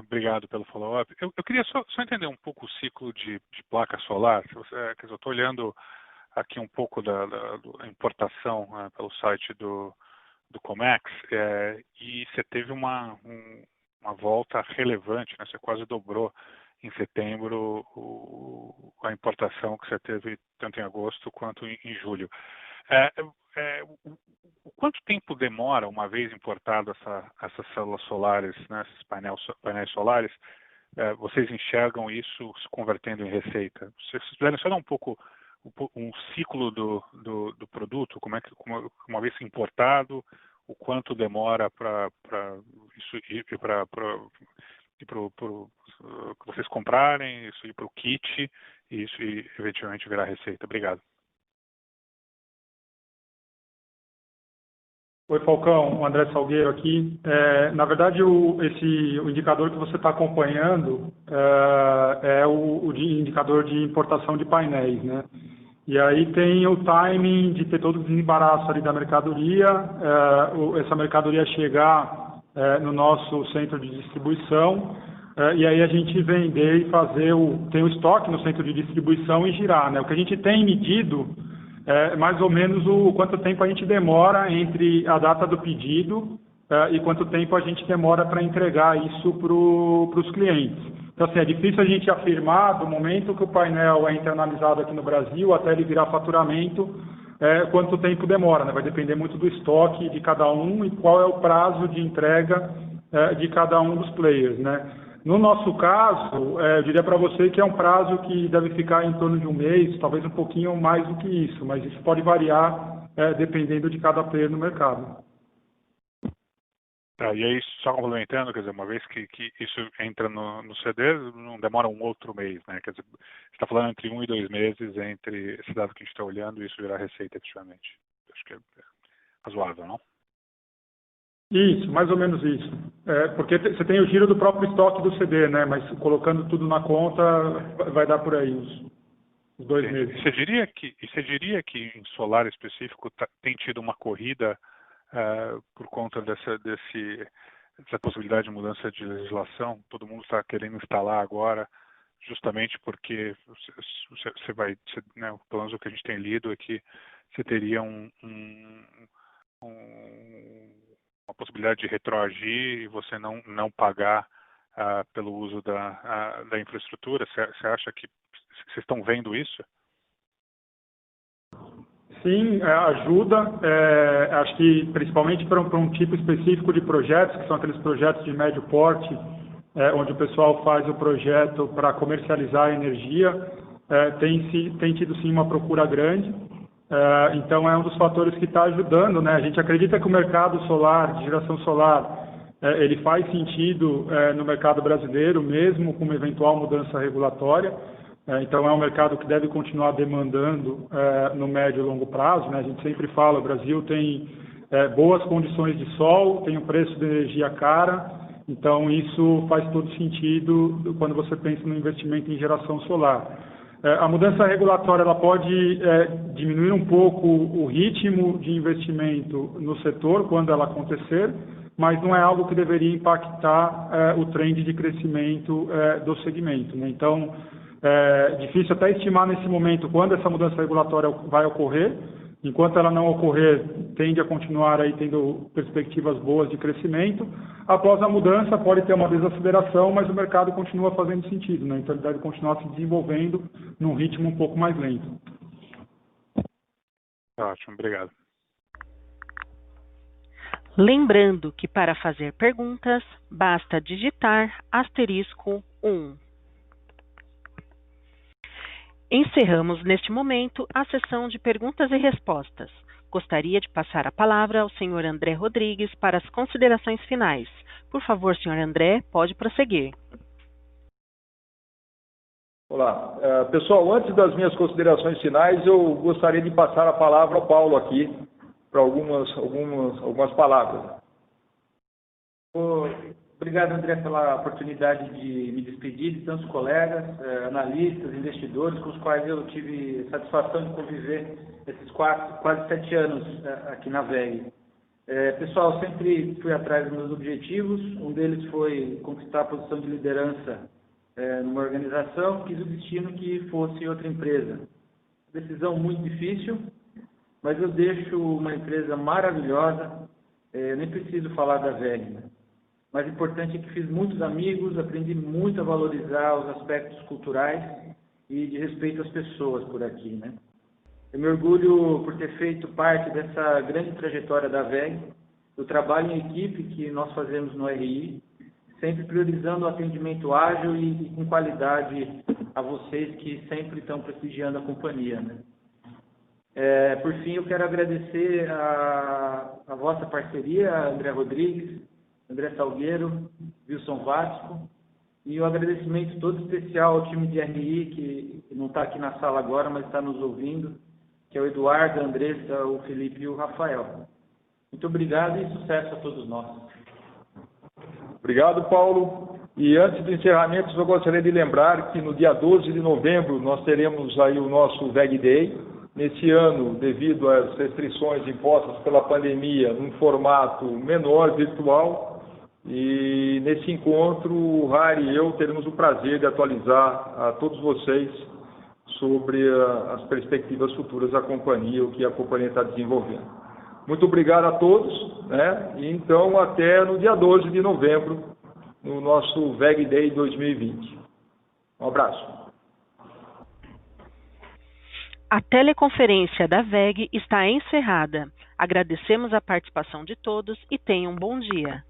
Obrigado pelo follow-up. Eu queria só entender um pouco o ciclo de placa solar. Eu estou olhando aqui um pouco da importação pelo site do Comex, e você teve uma volta relevante, né? Você quase dobrou em setembro a importação que você teve tanto em agosto quanto em julho. Quanto tempo demora, uma vez importado essas células solares, né, esses painéis solares, vocês enxergam isso se convertendo em receita? Vocês puderem só dar um pouco um ciclo do produto, uma vez importado, o quanto demora para isso ir para que vocês comprarem, isso ir para o kit e isso ir, eventualmente virar receita. Obrigado. Oi, Falcão, o André Salgueiro aqui. Na verdade, o indicador que você está acompanhando é o indicador de importação de painéis, né? E aí tem o timing de ter todo o desembaraço ali da mercadoria, essa mercadoria chegar no nosso centro de distribuição, e aí a gente vender e fazer tem o estoque no centro de distribuição e girar, né? O que a gente tem medido mais ou menos o quanto tempo a gente demora entre a data do pedido e quanto tempo a gente demora para entregar isso para os clientes. Então, assim, é difícil a gente afirmar do momento que o painel é internalizado aqui no Brasil até ele virar faturamento, quanto tempo demora, né? Vai depender muito do estoque de cada um e qual é o prazo de entrega de cada um dos players, né? No nosso caso, eu diria para você que é um prazo que deve ficar em torno de um mês, talvez um pouquinho mais do que isso, mas isso pode variar dependendo de cada player no mercado. E aí, só complementando, quer dizer, uma vez que isso entra no CD, não demora um outro mês, né? Quer dizer, você está falando entre 1 e 2 meses entre esse dado que a gente está olhando e isso virar receita efetivamente. Acho que é razoável, não? Isso, mais ou menos isso. Porque você tem o giro do próprio estoque do CD, né? Mas colocando tudo na conta, vai dar por aí os 2 meses. Você diria que em solar específico tem tido uma corrida por conta dessa possibilidade de mudança de legislação? Todo mundo está querendo instalar agora, justamente porque você vai, né, pelo menos o que a gente tem lido é que você teria uma possibilidade de retroagir e você não pagar pelo uso da infraestrutura. Você acha que vocês estão vendo isso? Sim, ajuda. Acho que principalmente para um tipo específico de projetos, que são aqueles projetos de médio porte, onde o pessoal faz o projeto para comercializar a energia, tem tido sim uma procura grande. Então é um dos fatores que está ajudando, né? A gente acredita que o mercado solar, de geração solar, ele faz sentido no mercado brasileiro, mesmo com uma eventual mudança regulatória. Então é um mercado que deve continuar demandando no médio e longo prazo, né? A gente sempre fala, o Brasil tem boas condições de sol, tem um preço de energia cara, então isso faz todo sentido quando você pensa no investimento em geração solar. A mudança regulatória ela pode diminuir um pouco o ritmo de investimento no setor quando ela acontecer, mas não é algo que deveria impactar o trend de crescimento do segmento, né? Então, difícil até estimar nesse momento quando essa mudança regulatória vai ocorrer. Enquanto ela não ocorrer, tende a continuar aí tendo perspectivas boas de crescimento. Após a mudança, pode ter uma desaceleração, mas o mercado continua fazendo sentido, né? Então ele deve continuar se desenvolvendo num ritmo um pouco mais lento. Ótimo, obrigado. Lembrando que para fazer perguntas, basta digitar *1. Encerramos neste momento a sessão de perguntas e respostas. Gostaria de passar a palavra ao senhor André Rodrigues para as considerações finais. Por favor, senhor André, pode prosseguir. Olá. Pessoal, antes das minhas considerações finais, eu gostaria de passar a palavra ao Paulo aqui para algumas palavras. Obrigado, André, pela oportunidade de me despedir de tantos colegas, analistas, investidores, com os quais eu tive satisfação de conviver esses quase 7 anos aqui na VEG. Pessoal, sempre fui atrás dos meus objetivos. Um deles foi conquistar a posição de liderança numa organização, quis o destino que fosse outra empresa. Decisão muito difícil, mas eu deixo uma empresa maravilhosa. Nem preciso falar da VEG, né? Mais importante é que fiz muitos amigos, aprendi muito a valorizar os aspectos culturais e de respeito às pessoas por aqui, né? Eu me orgulho por ter feito parte dessa grande trajetória da VEG, do trabalho em equipe que nós fazemos no RI, sempre priorizando o atendimento ágil e com qualidade a vocês que sempre estão prestigiando a companhia, né? Por fim, eu quero agradecer a vossa parceria, André Rodrigues, André Salgueiro, Wilson Vasco, e um agradecimento todo especial ao time de RI, que não está aqui na sala agora, mas está nos ouvindo, que é o Eduardo, a Andressa, o Felipe e o Rafael. Muito obrigado e sucesso a todos nós. Obrigado, Paulo. E antes do encerramento, eu gostaria de lembrar que no dia 12 de novembro nós teremos aí o nosso VEG Day. Nesse ano, devido às restrições impostas pela pandemia, num formato menor, virtual. E nesse encontro, o Rari e eu teremos o prazer de atualizar a todos vocês sobre as perspectivas futuras da companhia, o que a companhia está desenvolvendo. Muito obrigado a todos, né? E então até no dia 12 de novembro, no nosso VEG Day 2020. Um abraço. A teleconferência da VEG está encerrada. Agradecemos a participação de todos e tenham um bom dia.